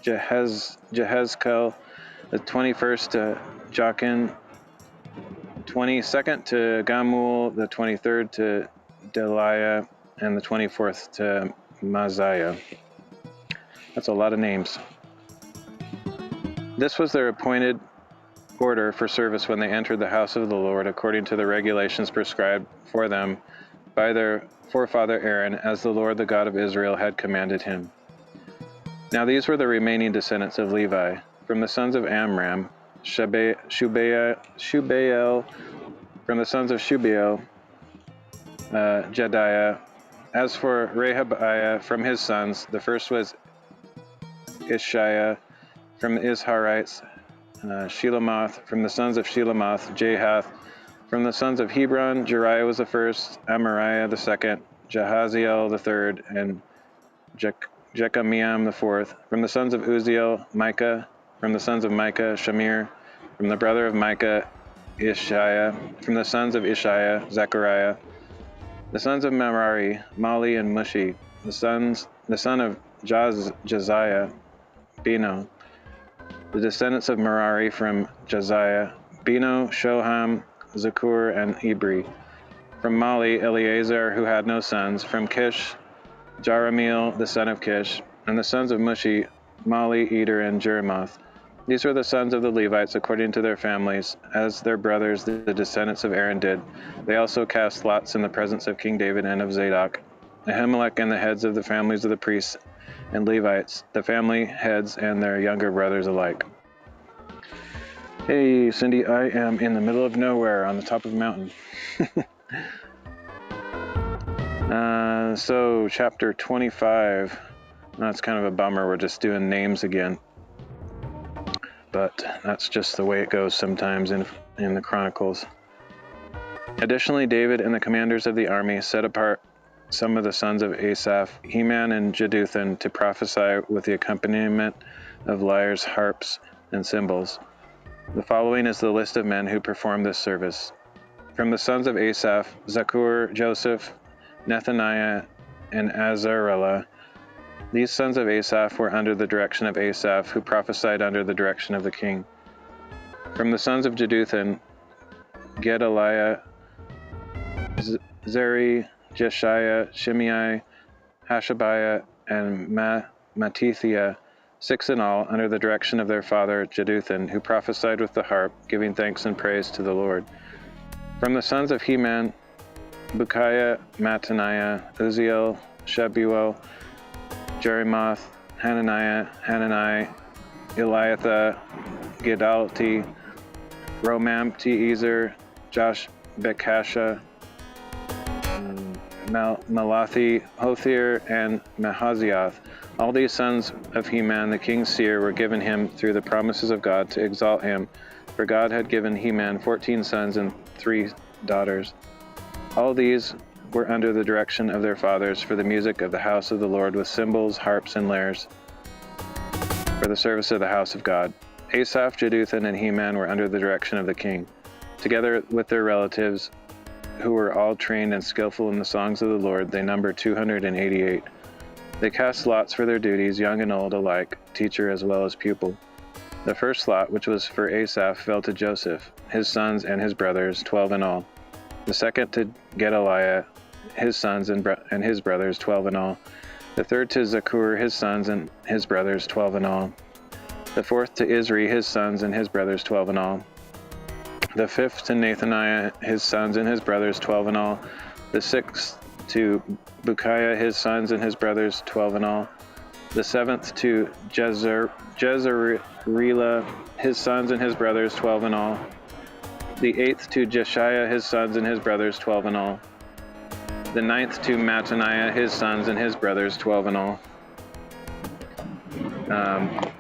Jehezkel, the 21st to Jachin, 22nd to Gamul, the 23rd to Deliah, and the 24th to Maziah. That's a lot of names. This was their appointed order for service when they entered the house of the Lord, according to the regulations prescribed for them by their forefather Aaron, as the Lord, the God of Israel, had commanded him. Now these were the remaining descendants of Levi. From the sons of Amram, Shubael, from the sons of Shubael, Jediah. As for Rehabiah, from his sons, the first was Ishiah, from the Isharites, Shelomoth, from the sons of Shelomoth, Jahath, from the sons of Hebron, Jeriah was the first, Amariah the second, Jahaziel the third, and Jekameam the fourth. From the sons of Uzziel, Micah, from the sons of Micah, Shamir, from the brother of Micah, Ishiah, from the sons of Ishiah, Zechariah. The sons of Merari, Mali and Mushi. The son of Josiah, Beno. The descendants of Merari from Josiah, Beno, Shoham, Zakur, and Ibri. From Mali, Eleazar, who had no sons. From Kish, Jerahmeel, the son of Kish. And the sons of Mushi, Mali, Eder, and Jeremoth. These were the sons of the Levites according to their families, as their brothers, the descendants of Aaron, did. They also cast lots in the presence of King David and of Zadok. Ahimelech and the heads of the families of the priests and Levites, the family heads and their younger brothers alike. Hey, Cindy, I am in the middle of nowhere on the top of a mountain. So, chapter 25. That's kind of a bummer. We're just doing names again. But that's just the way it goes sometimes in the Chronicles. Additionally, David and the commanders of the army set apart some of the sons of Asaph, Heman and Jeduthun, to prophesy with the accompaniment of lyres, harps, and cymbals. The following is the list of men who performed this service. From the sons of Asaph, Zakur, Joseph, Nethaniah, and Azarellah. These sons of Asaph were under the direction of Asaph, who prophesied under the direction of the king. From the sons of Jeduthun, Gedaliah, Zeri, Jeshiah, Shimei, Hashabiah, and Mattithiah, 6 in all, under the direction of their father Jeduthun, who prophesied with the harp, giving thanks and praise to the Lord. From the sons of Heman, Bukiah, Mattaniah, Uzziel, Shebuel, Jeremoth, Hanani, Eliathah, Gedalti, Romamti-Ezer, Josh Bekasha, Malathi, Hothir, and Mahazioth. All these sons of Heman, the king's seer, were given him through the promises of God to exalt him, for God had given Heman 14 sons and 3 daughters. All these were under the direction of their fathers for the music of the house of the Lord with cymbals, harps, and lyres for the service of the house of God. Asaph, Jeduthun, and Heman were under the direction of the king, together with their relatives, who were all trained and skillful in the songs of the Lord. They numbered 288. They cast lots for their duties, young and old alike, teacher as well as pupil. The first lot, which was for Asaph, fell to Joseph, his sons and his brothers, 12 in all. The second to Gedaliah, his sons and his brothers, 12 in all. The third to Zakur, his sons and his brothers, 12 in all. The fourth to Isri, his sons and his brothers, 12 in all. The fifth to Nathaniah, his sons and his brothers, 12 in all. The sixth to Bukiah, his sons and his brothers, 12 in all. The seventh to Jezreelah, his sons and his brothers, 12 in all. The eighth to Jeshiah, his sons and his brothers, 12 in all. The ninth to Mattaniah, his sons and his brothers, 12 in all.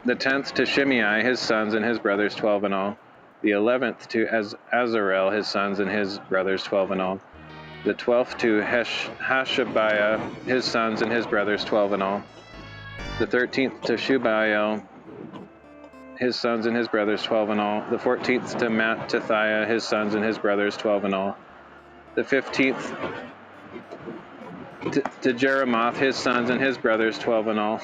The 10th to Shimei, his sons and his brothers, 12 in all. The 11th to Azarel, his sons and his brothers, 12 in all. The 12th to Hashabiah, his sons and his brothers, 12 in all. The 13th to Shubael, his sons and his brothers, 12 in all. The 14th to Mattathiah, his sons and his brothers, 12 in all. The 15th to Jeremoth, his sons and his brothers, 12 in all.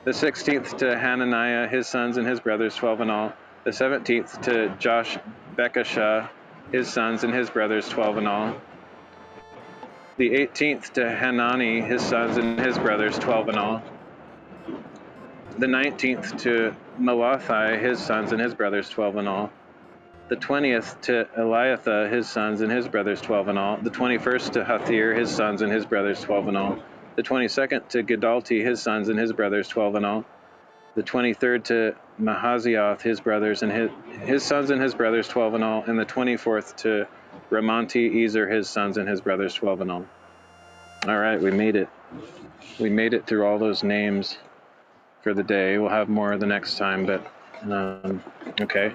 The 16th to Hananiah, his sons and his brothers, 12 in all. The 17th to Joshbekashah, his sons and his brothers, 12 in all. The 18th to Hanani, his sons and his brothers, 12 in all. The 19th to Malathi, his sons and his brothers, 12 in all. The 20th to Eliathah, his sons and his brothers, 12 in all. The 21st to Hathir, his sons and his brothers, 12 in all. The 22nd to Gedalti, his sons and his brothers, 12 in all. The 23rd to Mahazioth, his brothers and his sons and his brothers, 12 in all. And the 24th to Ramonti Ezer, his sons and his brothers, 12 in all. All right, we made it. We made it through all those names for the day. We'll have more the next time, but okay.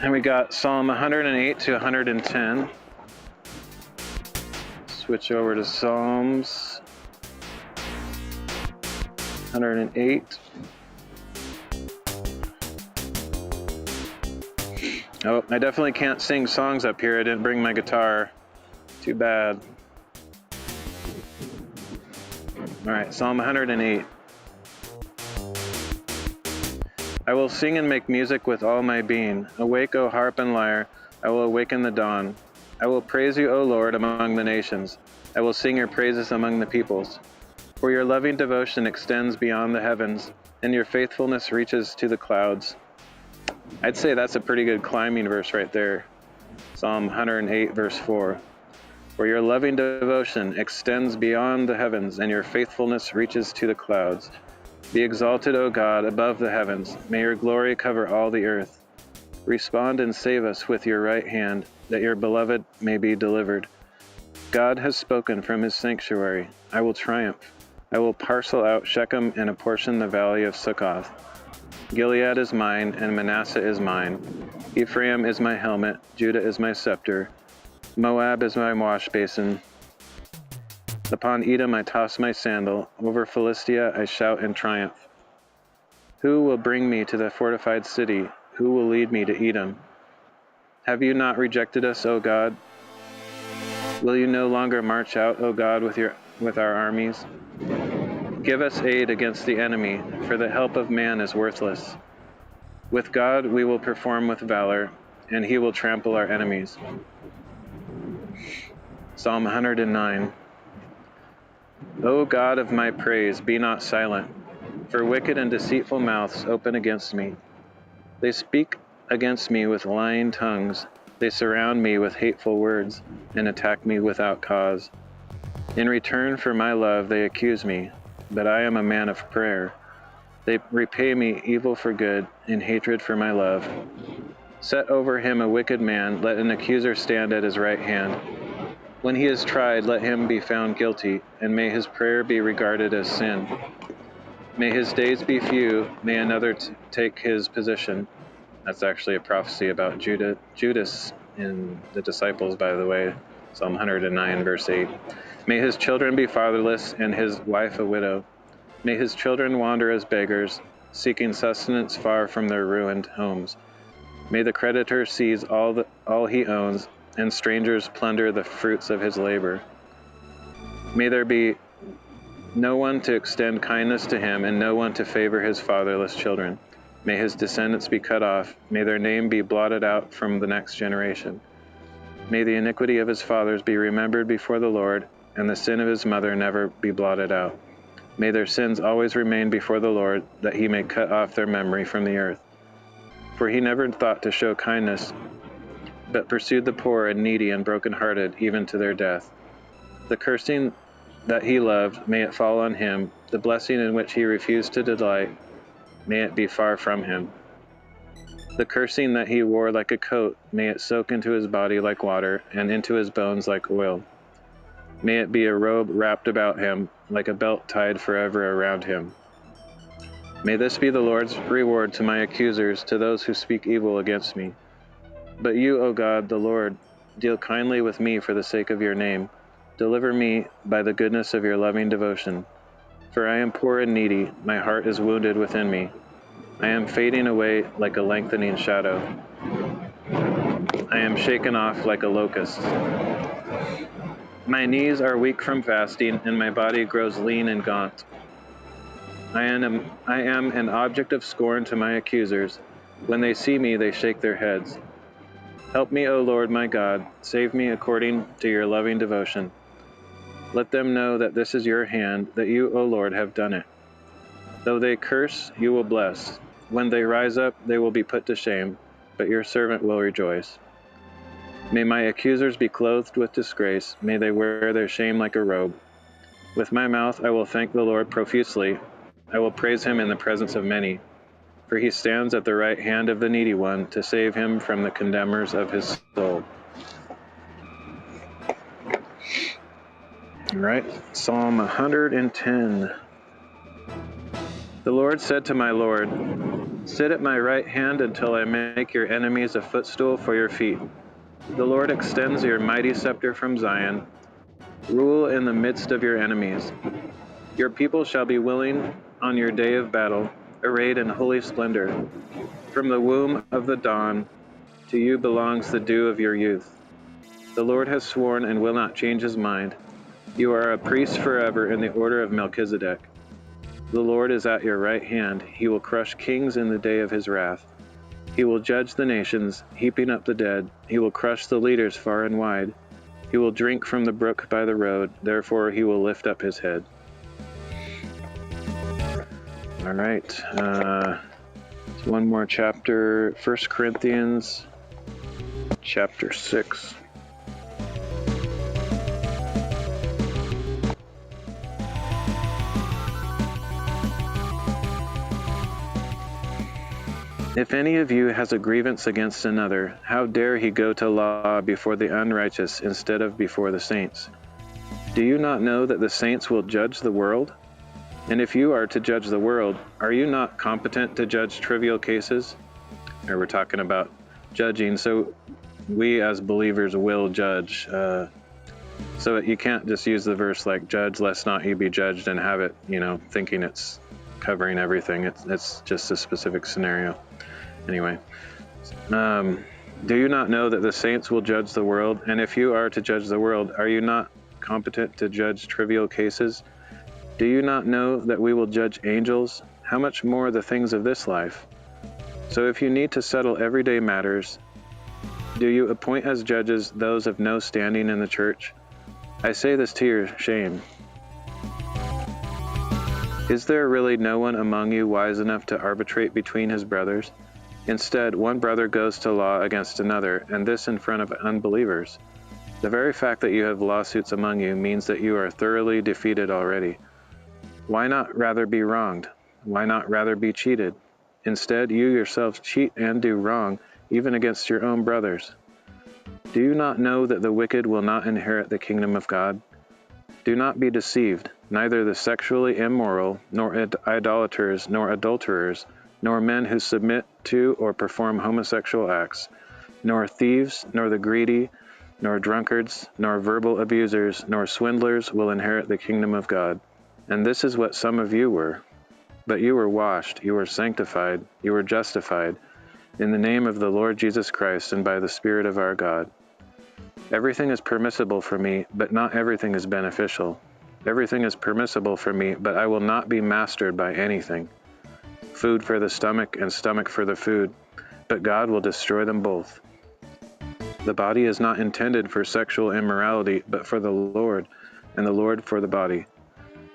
And we got Psalm 108 to 110. Switch over to Psalms 108. Oh, I definitely can't sing songs up here. I didn't bring my guitar. Too bad. All right, Psalm 108. I will sing and make music with all my being. Awake, O harp and lyre. I will awaken the dawn. I will praise you, O Lord, among the nations. I will sing your praises among the peoples. For your loving devotion extends beyond the heavens, and your faithfulness reaches to the clouds. I'd say that's a pretty good climbing verse right there. Psalm 108, verse 4. For your loving devotion extends beyond the heavens, and your faithfulness reaches to the clouds. Be exalted, O God, above the heavens. May your glory cover all the earth. Respond and save us with your right hand, that your beloved may be delivered. God has spoken from his sanctuary. I will triumph. I will parcel out Shechem and apportion the valley of Succoth. Gilead is mine, and Manasseh is mine. Ephraim is my helmet, Judah is my scepter. Moab is my wash basin. Upon Edom I toss my sandal, over Philistia I shout in triumph. Who will bring me to the fortified city? Who will lead me to Edom? Have you not rejected us, O God? Will you no longer march out, O God, with our armies? Give us aid against the enemy, for the help of man is worthless. With God we will perform with valor, and he will trample our enemies. Psalm 109. O God of my praise, be not silent, for wicked and deceitful mouths open against me. They speak against me with lying tongues. They surround me with hateful words and attack me without cause. In return for my love they accuse me, but I am a man of prayer. They repay me evil for good and hatred for my love. Set over him a wicked man, let an accuser stand at his right hand. When he is tried, let him be found guilty, and may his prayer be regarded as sin. May his days be few, may another take his position. That's actually a prophecy about Judas in the disciples, by the way. Psalm 109, verse 8. May his children be fatherless, and his wife a widow. May his children wander as beggars, seeking sustenance far from their ruined homes. May the creditor seize all he owns, and strangers plunder the fruits of his labor. May there be no one to extend kindness to him, and no one to favor his fatherless children. May his descendants be cut off. May their name be blotted out from the next generation. May the iniquity of his fathers be remembered before the Lord, and the sin of his mother never be blotted out. May their sins always remain before the Lord, that he may cut off their memory from the earth. For he never thought to show kindness, but pursued the poor and needy and broken-hearted, even to their death. The cursing that he loved, may it fall on him. The blessing in which he refused to delight, may it be far from him. The cursing that he wore like a coat, may it soak into his body like water, and into his bones like oil. May it be a robe wrapped about him, like a belt tied forever around him. May this be the Lord's reward to my accusers, to those who speak evil against me. But you, O God, the Lord, deal kindly with me for the sake of your name. Deliver me by the goodness of your loving devotion. For I am poor and needy, my heart is wounded within me. I am fading away like a lengthening shadow. I am shaken off like a locust. My knees are weak from fasting, and my body grows lean and gaunt. I am an object of scorn to my accusers. When they see me, they shake their heads. Help me, O Lord my God. Save me according to your loving devotion. Let them know that this is your hand, that you, O Lord, have done it. Though they curse, you will bless. When they rise up, they will be put to shame, but your servant will rejoice. May my accusers be clothed with disgrace. May they wear their shame like a robe. With my mouth I will thank the Lord profusely. I will praise him in the presence of many. For he stands at the right hand of the needy one to save him from the condemners of his soul. All right, Psalm 110. The Lord said to my Lord, sit at my right hand until I make your enemies a footstool for your feet. The Lord extends your mighty scepter from Zion. Rule in the midst of your enemies. Your people shall be willing on your day of battle, arrayed in holy splendor. From the womb of the dawn, to you belongs the dew of your youth. The Lord has sworn and will not change his mind. You are a priest forever in the order of Melchizedek. The Lord is at your right hand. He will crush kings in the day of his wrath. He will judge the nations, heaping up the dead. He will crush the leaders far and wide. He will drink from the brook by the road. Therefore he will lift up his head. All right. One more chapter. 1 Corinthians chapter 6. If any of you has a grievance against another, how dare he go to law before the unrighteous instead of before the saints? Do you not know that the saints will judge the world? And if you are to judge the world, are you not competent to judge trivial cases? Or we're talking about judging, so we as believers will judge. So you can't just use the verse like, judge lest not you be judged, and have it, thinking it's covering everything. It's just a specific scenario. Anyway, do you not know that the saints will judge the world? And if you are to judge the world, are you not competent to judge trivial cases? Do you not know that we will judge angels? How much more the things of this life? So if you need to settle everyday matters, do you appoint as judges those of no standing in the church? I say this to your shame. Is there really no one among you wise enough to arbitrate between his brothers? Instead, one brother goes to law against another, and this in front of unbelievers. The very fact that you have lawsuits among you means that you are thoroughly defeated already. Why not rather be wronged? Why not rather be cheated? Instead, you yourselves cheat and do wrong, even against your own brothers. Do you not know that the wicked will not inherit the kingdom of God? Do not be deceived. Neither the sexually immoral, nor idolaters, nor adulterers, nor men who submit to or perform homosexual acts, nor thieves, nor the greedy, nor drunkards, nor verbal abusers, nor swindlers will inherit the kingdom of God. And this is what some of you were. But you were washed, you were sanctified, you were justified, in the name of the Lord Jesus Christ and by the Spirit of our God. Everything is permissible for me, but not everything is beneficial. Everything is permissible for me, but I will not be mastered by anything. Food for the stomach and stomach for the food, but God will destroy them both. The body is not intended for sexual immorality, but for the Lord, and the Lord for the body.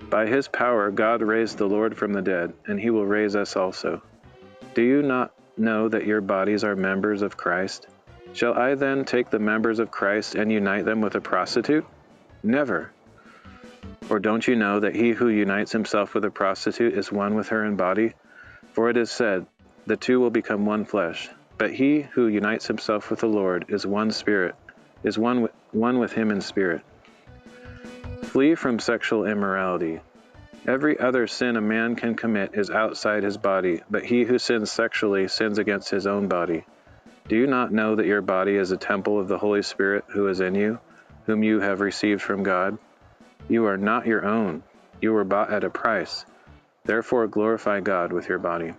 By his power God raised the Lord from the dead, and he will raise us also. Do you not know that your bodies are members of Christ? Shall I then take the members of Christ and unite them with a prostitute? Never. Or don't you know that he who unites himself with a prostitute is one with her in body? For it is said, the two will become one flesh. But he who unites himself with the Lord is one spirit, is one with him in spirit. Flee from sexual immorality. Every other sin a man can commit is outside his body, but he who sins sexually sins against his own body. Do you not know that your body is a temple of the Holy Spirit who is in you, whom you have received from God? You are not your own. You were bought at a price. Therefore glorify God with your body.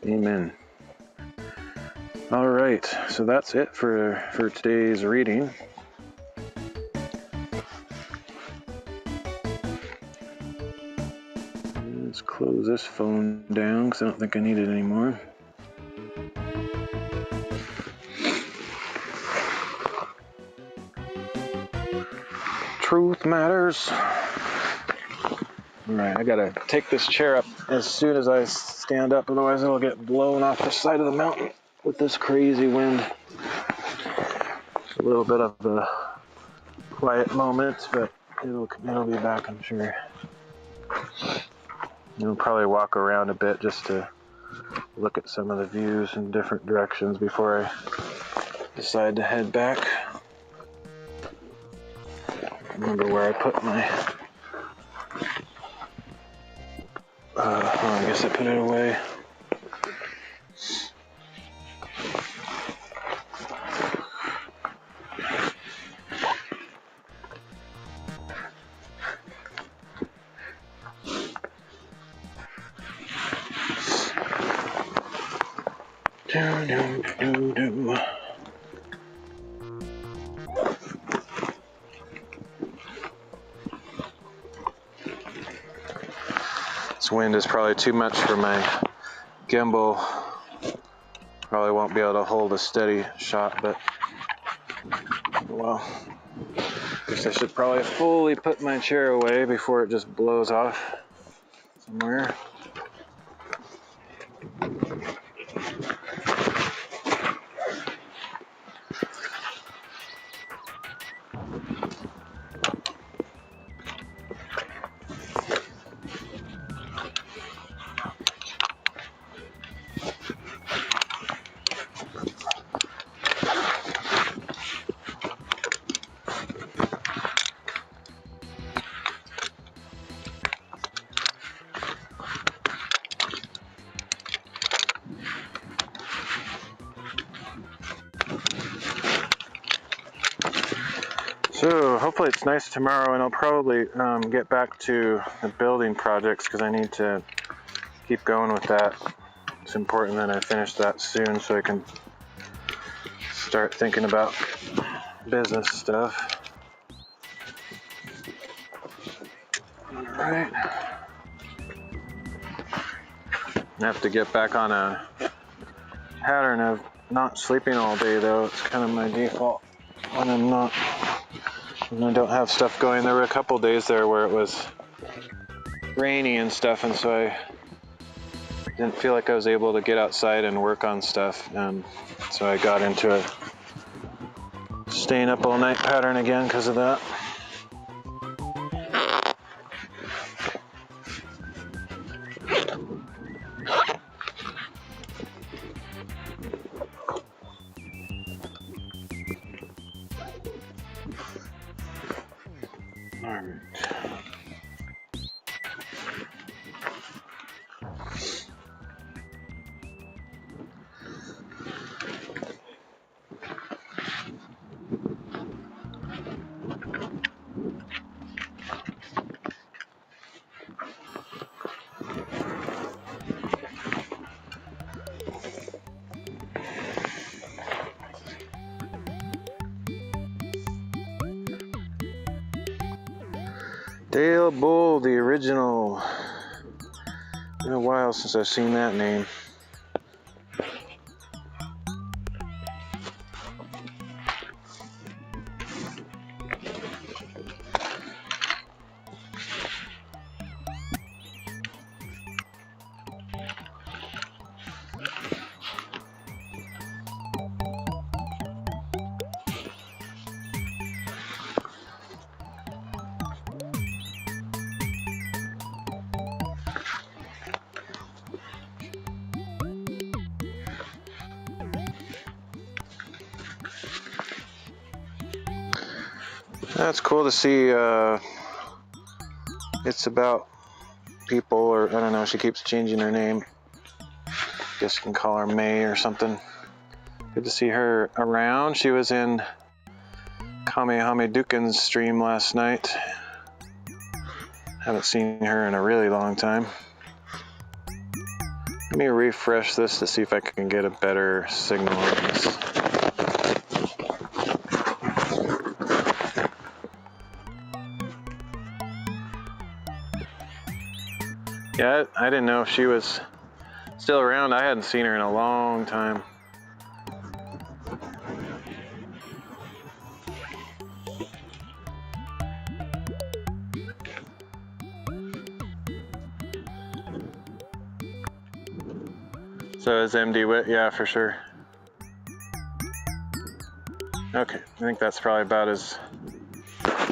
Amen. All right, so that's it for today's reading. Let's close this phone down because I don't think I need it anymore. Truth matters. All right, I gotta take this chair up as soon as I stand up, otherwise it'll get blown off the side of the mountain with this crazy wind. It's a little bit of a quiet moment, but it'll be back, I'm sure. I'll probably walk around a bit just to look at some of the views in different directions before I decide to head back. Remember where I put my... I guess I put it away. This wind is probably too much for my gimbal. Probably won't be able to hold a steady shot, but well, I guess I should probably fully put my chair away before it just blows off somewhere. So hopefully it's nice tomorrow, and I'll probably get back to the building projects because I need to keep going with that. It's important that I finish that soon so I can start thinking about business stuff. Alright. I have to get back on a pattern of not sleeping all day though. It's kind of my default when I don't have stuff going. There were a couple days there where it was rainy and stuff, and so I didn't feel like I was able to get outside and work on stuff, and so I got into a staying up all night pattern again because of that. Dale Bull, the original. Been a while since I've seen that name. That's cool to see. It's about people, or I don't know, she keeps changing her name. Guess you can call her May or something. Good to see her around. She was in Kamehame Dukin's stream last night. Haven't seen her in a really long time. Let me refresh this to see if I can get a better signal on this. Yeah, I didn't know if she was still around. I hadn't seen her in a long time. So is MD Wit? Yeah, for sure. Okay, I think that's probably about as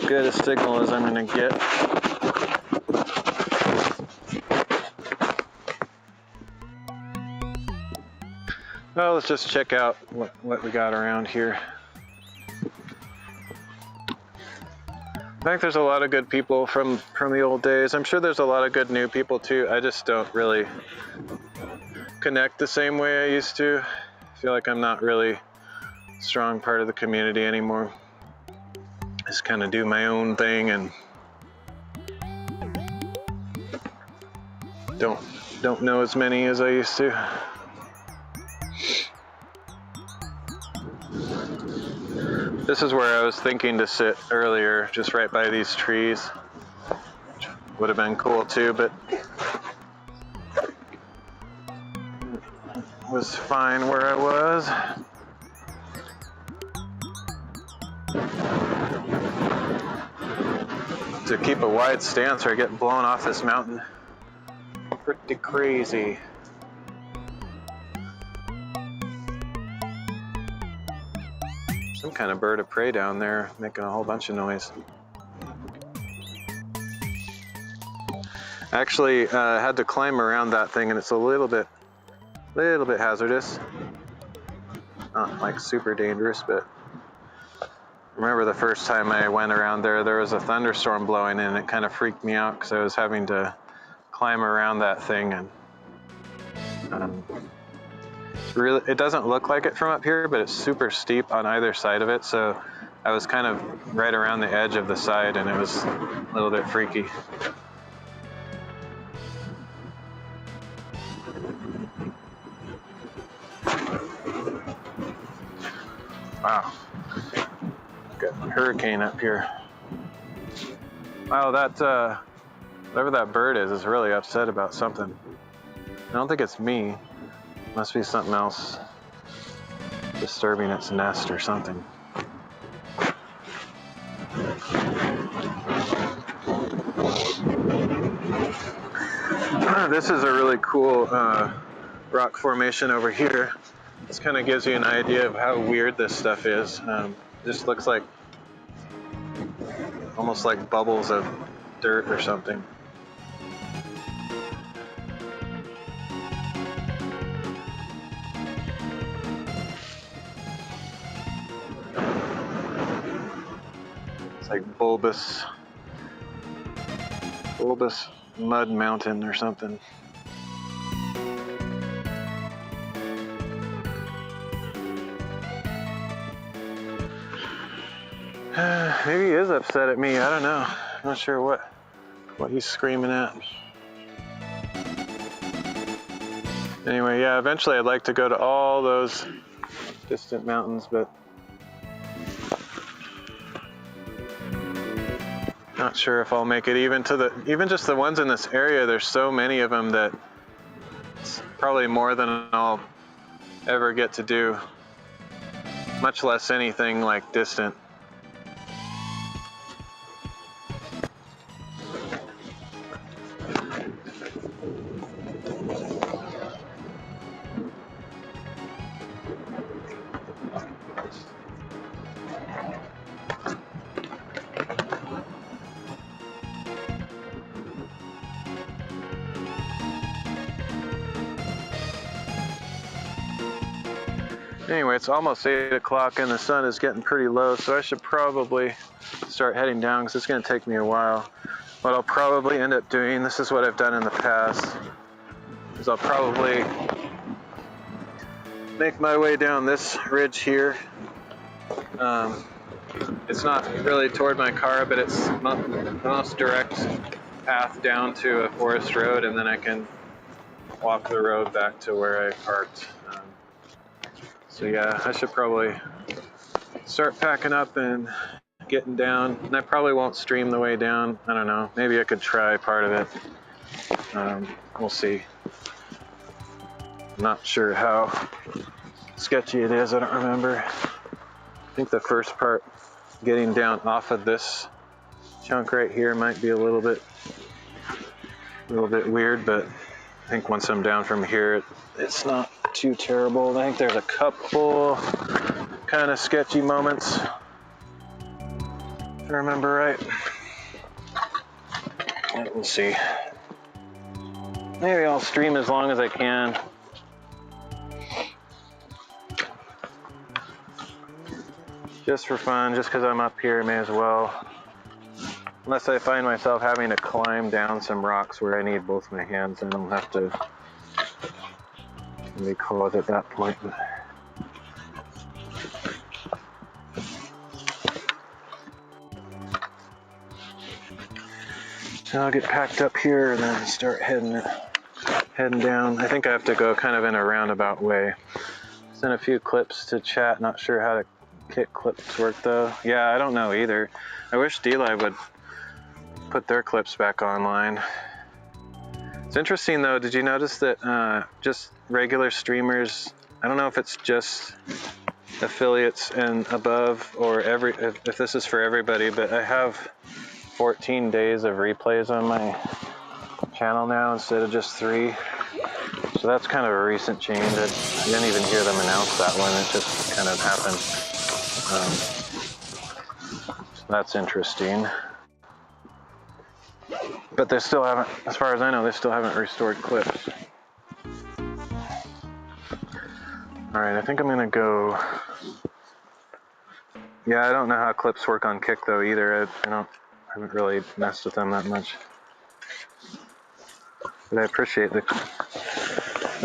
good a signal as I'm gonna get. Well, let's just check out what we got around here. I think there's a lot of good people from the old days. I'm sure there's a lot of good new people too. I just don't really connect the same way I used to. I feel like I'm not really a strong part of the community anymore. Just kind of do my own thing and don't know as many as I used to. This is where I was thinking to sit earlier, just right by these trees. Which would have been cool too, but it was fine where I was. To keep a wide stance or I get blown off this mountain. Pretty crazy. Some kind of bird of prey down there making a whole bunch of noise. Actually, I had to climb around that thing and it's a little bit hazardous. Not like super dangerous, but I remember the first time I went around there was a thunderstorm blowing in and it kind of freaked me out because I was having to climb around that thing and really, it doesn't look like it from up here, but it's super steep on either side of it, so I was kind of right around the edge of the side and it was a little bit freaky. Wow, got a hurricane up here. Wow, that whatever that bird is really upset about something. I don't think it's me. Must be something else disturbing its nest or something. This is a really cool rock formation over here. This kind of gives you an idea of how weird this stuff is. Just looks like almost like bubbles of dirt or something. It's like bulbous mud mountain or something. Maybe he is upset at me. I don't know. I'm not sure what he's screaming at. Anyway, yeah, eventually I'd like to go to all those distant mountains, but Not sure if I'll make it even just the ones in this area. There's so many of them that it's probably more than I'll ever get to do, much less anything like distant. Anyway, it's almost 8 o'clock and the sun is getting pretty low, so I should probably start heading down because it's going to take me a while. What I'll probably end up doing, this is what I've done in the past, is I'll probably make my way down this ridge here. It's not really toward my car, but it's not the most direct path down to a forest road, and then I can walk the road back to where I parked. So yeah, I should probably start packing up and getting down. And I probably won't stream the way down. I don't know. Maybe I could try part of it. We'll see. I'm not sure how sketchy it is. I don't remember. I think the first part, getting down off of this chunk right here, might be a little bit weird, but I think once I'm down from here, it's not too terrible. I think there's a couple kind of sketchy moments, if I remember right. We'll see. Maybe I'll stream as long as I can. Just for fun, just because I'm up here, may as well. Unless I find myself having to climb down some rocks where I need both my hands, and I'll have to maybe call it at that point. So I'll get packed up here and then start heading down. I think I have to go kind of in a roundabout way. Sent a few clips to chat, not sure how to kit clips work though. Yeah, I don't know either. I wish D-Live would put their clips back online. It's interesting though, did you notice that just regular streamers, I don't know if it's just affiliates and above or if this is for everybody, but I have 14 days of replays on my channel now instead of just 3. So that's kind of a recent change. I didn't even hear them announce that one. It just kind of happened. So that's interesting. But they still haven't, as far as I know, they still haven't restored clips. All right, I think I'm gonna go. Yeah, I don't know how clips work on Kick though either. I haven't really messed with them that much. But I appreciate the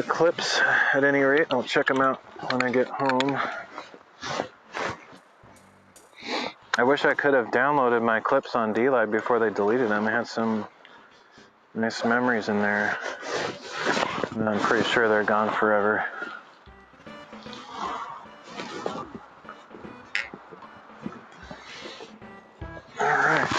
clips at any rate. I'll check them out when I get home. I wish I could have downloaded my clips on D-Live before they deleted them. I had some nice memories in there. And I'm pretty sure they're gone forever. Alright.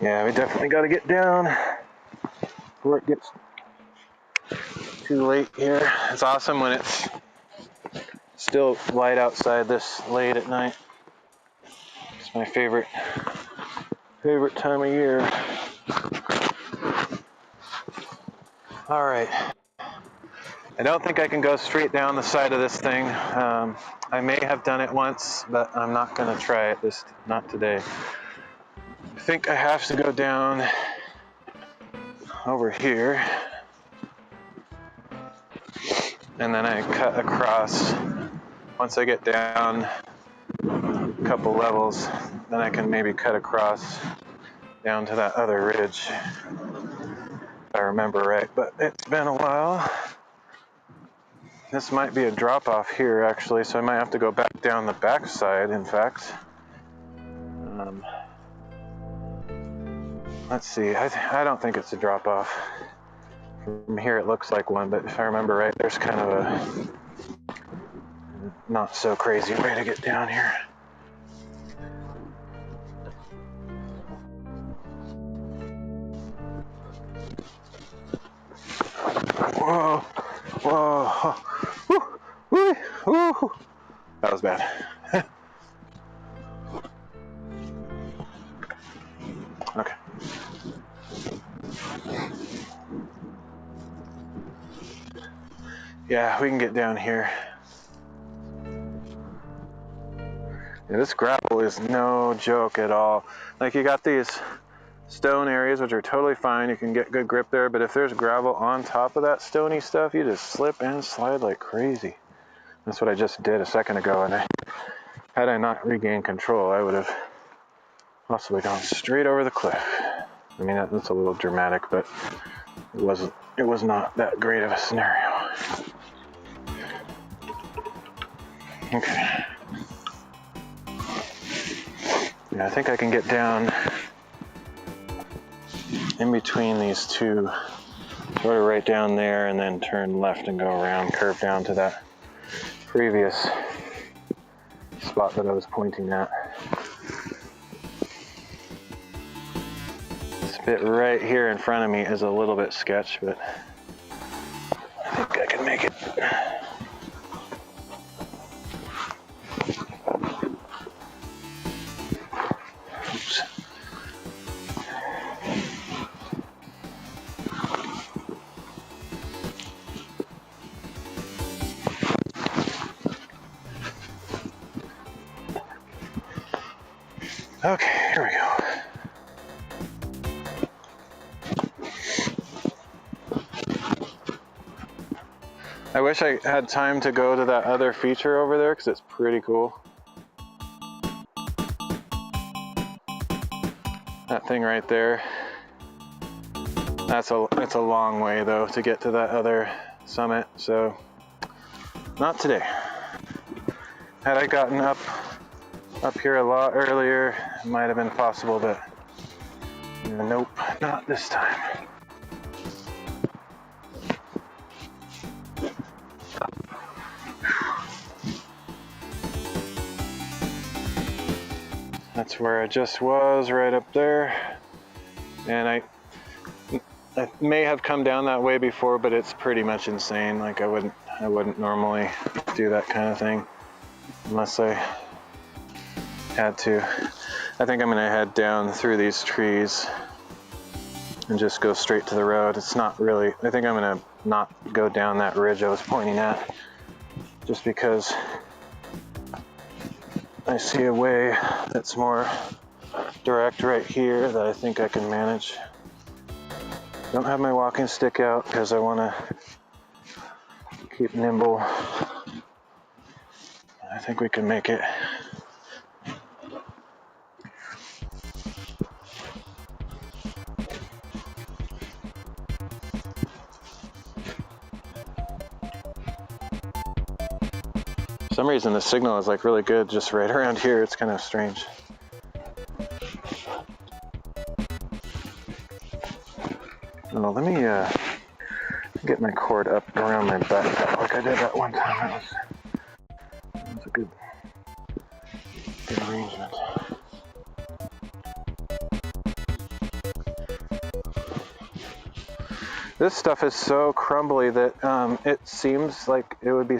Yeah, we definitely got to get down before it gets too late here. It's awesome when it's still light outside this late at night. It's my favorite time of year. All right. I don't think I can go straight down the side of this thing. I may have done it once, but I'm not going to try it not today. I think I have to go down over here. And then I cut across. Once I get down a couple levels, then I can maybe cut across down to that other ridge, if I remember right. But it's been a while. This might be a drop off here actually, so I might have to go back down the backside, in fact. Let's see, I don't think it's a drop off. From here it looks like one, but if I remember right, there's kind of not so crazy way to get down here. Whoa, whoa, woo, woo, woo. That was bad. Okay. Yeah, we can get down here. Yeah, this gravel is no joke at all. Like, you got these stone areas, which are totally fine. You can get good grip there, but if there's gravel on top of that stony stuff, you just slip and slide like crazy. That's what I just did a second ago, and had I not regained control, I would have possibly gone straight over the cliff. I mean, that's a little dramatic, but it was not that great of a scenario. Okay. Yeah, I think I can get down in between these two, sort of right down there, and then turn left and go around, curve down to that previous spot that I was pointing at. This bit right here in front of me is a little bit sketch, but I think I can make it. Oops. Okay, here we go. I wish I had time to go to that other feature over there because it's pretty cool. That thing right there. That's a long way though to get to that other summit, so not today. Had I gotten up here a lot earlier, it might have been possible, but nope, not this time. That's where I just was, right up there. And I may have come down that way before, but it's pretty much insane. Like, I wouldn't normally do that kind of thing unless I had to. I think I'm gonna head down through these trees and just go straight to the road. It's not really, I think I'm gonna not go down that ridge I was pointing at, just because I see a way that's more direct right here that I think I can manage. Don't have my walking stick out because I want to keep nimble. I think we can make it. For some reason the signal is like really good just right around here. It's kind of strange. Oh, let me get my cord up around my back like I did that one time. That was a good arrangement. This stuff is so crumbly that it seems like it would be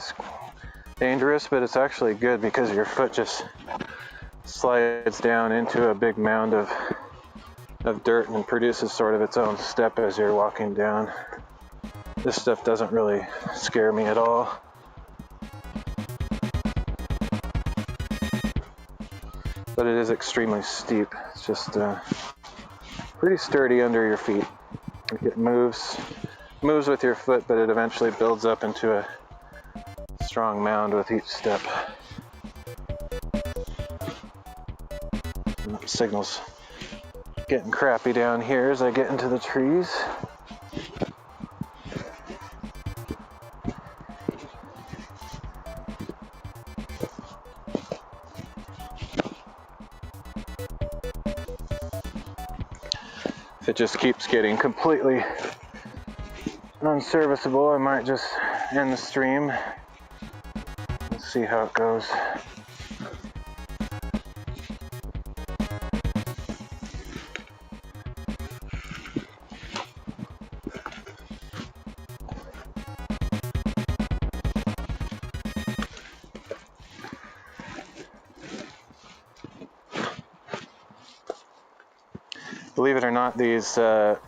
dangerous, but it's actually good because your foot just slides down into a big mound of dirt and produces sort of its own step as you're walking down. This stuff doesn't really scare me at all. But it is extremely steep. It's just pretty sturdy under your feet. Like, it moves with your foot, but it eventually builds up into a strong mound with each step. And the signal's getting crappy down here as I get into the trees. If it just keeps getting completely unserviceable, I might just end the stream. Let's see how it goes. Believe it or not, these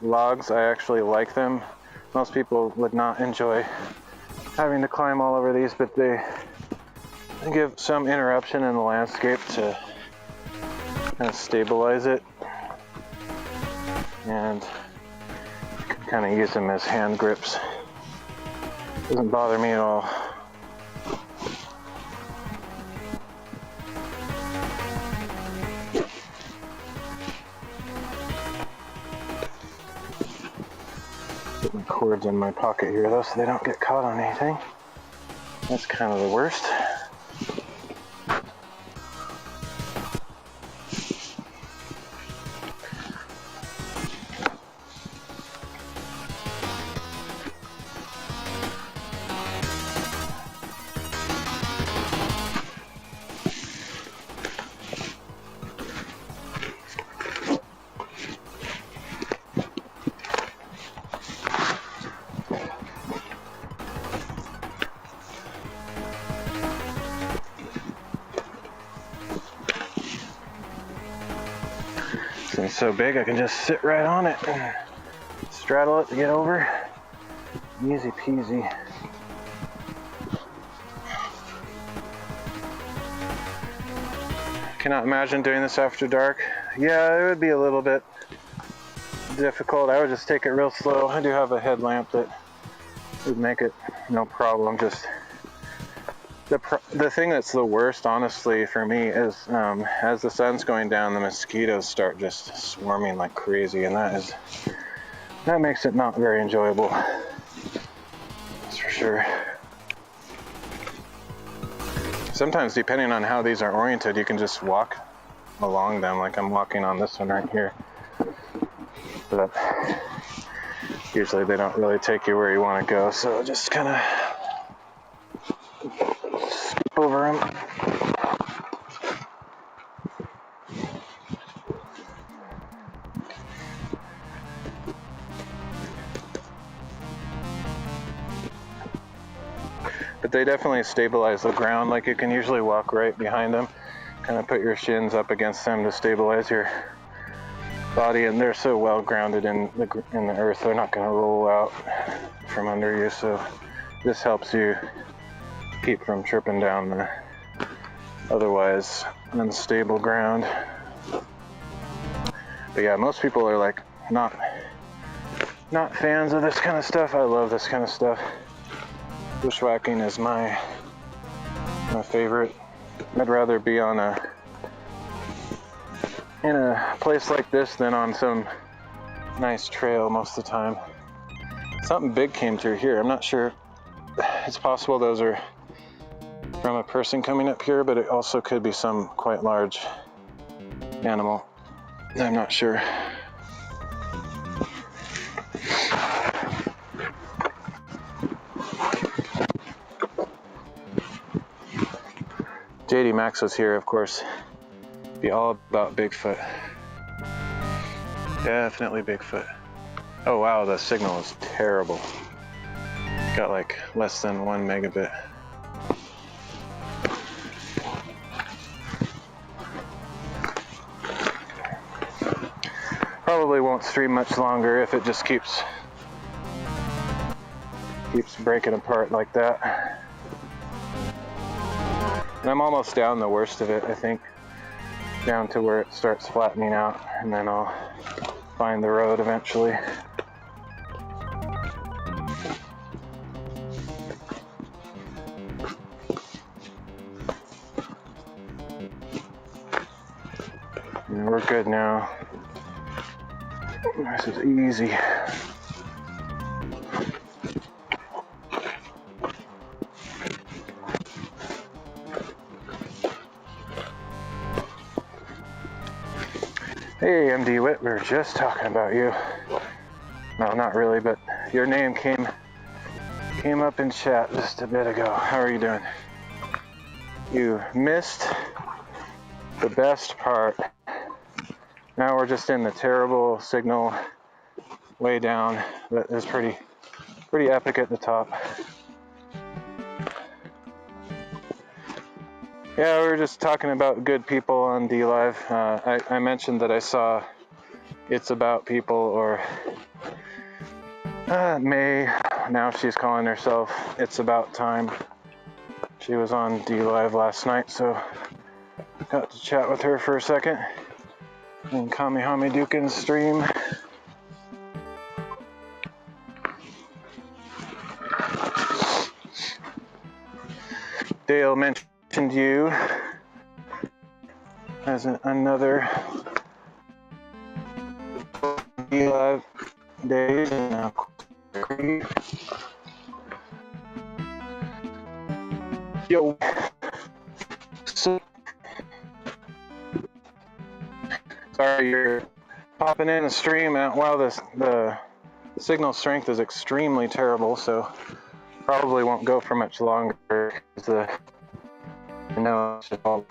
logs, I actually like them. Most people would not enjoy having to climb all over these, but they give some interruption in the landscape to kind of stabilize it. And kind of use them as hand grips. Doesn't bother me at all. Put my cords in my pocket here though so they don't get caught on anything. That's kind of the worst. It's so big I can just sit right on it and straddle it to get over. Easy peasy. Cannot imagine doing this after dark. Yeah, it would be a little bit difficult. I would just take it real slow. I do have a headlamp that would make it no problem. Just the thing that's the worst, honestly, for me is as the sun's going down, the mosquitoes start just swarming like crazy, and that makes it not very enjoyable. That's for sure. Sometimes, depending on how these are oriented, you can just walk along them, like I'm walking on this one right here. But usually they don't really take you where you want to go, so just kind of skip over them. But they definitely stabilize the ground. Like you can usually walk right behind them, kind of put your shins up against them to stabilize your body, and they're so well grounded in the earth, they're not going to roll out from under you. So this helps you keep from tripping down the otherwise unstable ground. But yeah, most people are like not fans of this kind of stuff. I love this kind of stuff. Bushwhacking is my favorite. I'd rather be in a place like this than on some nice trail most of the time. Something big came through here. I'm not sure. It's possible those are from a person coming up here, but it also could be some quite large animal. I'm not sure. JD Max was here, of course. Be all about Bigfoot. Definitely Bigfoot. Oh wow, the signal is terrible. Got like less than 1 megabit. Probably won't stream much longer if it just keeps breaking apart like that. And I'm almost down the worst of it, I think. Down to where it starts flattening out, and then I'll find the road eventually. And we're good now. This is easy. Hey, MD Wit, we were just talking about you. No, not really, but your name came up in chat just a bit ago. How are you doing? You missed the best part. Now we're just in the terrible signal way down. That is pretty epic at the top. Yeah, we were just talking about good people on DLive. I mentioned that I saw It's About People, or May, now she's calling herself It's About Time. She was on DLive last night, so got to chat with her for a second in Kamihame Dukin's stream. Dale mentioned you as another DLive days, and yo, so sorry you're popping in the stream while the signal strength is extremely terrible, so probably won't go for much longer. I know it's just all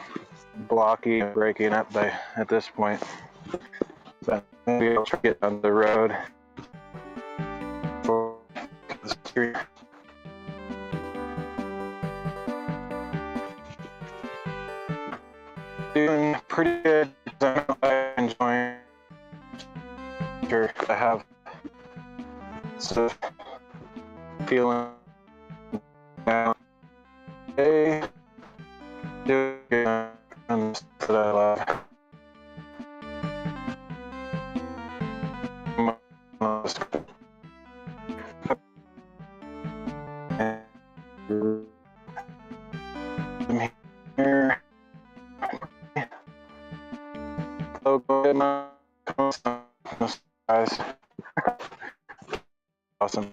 blocky and breaking up at this point. But maybe I'll try to get on the road for the street. Doing pretty good. I'm enjoying it. I have sort of feeling now. Hey, doing good and that I love. I'm here. Oh, go ahead, guys. Awesome.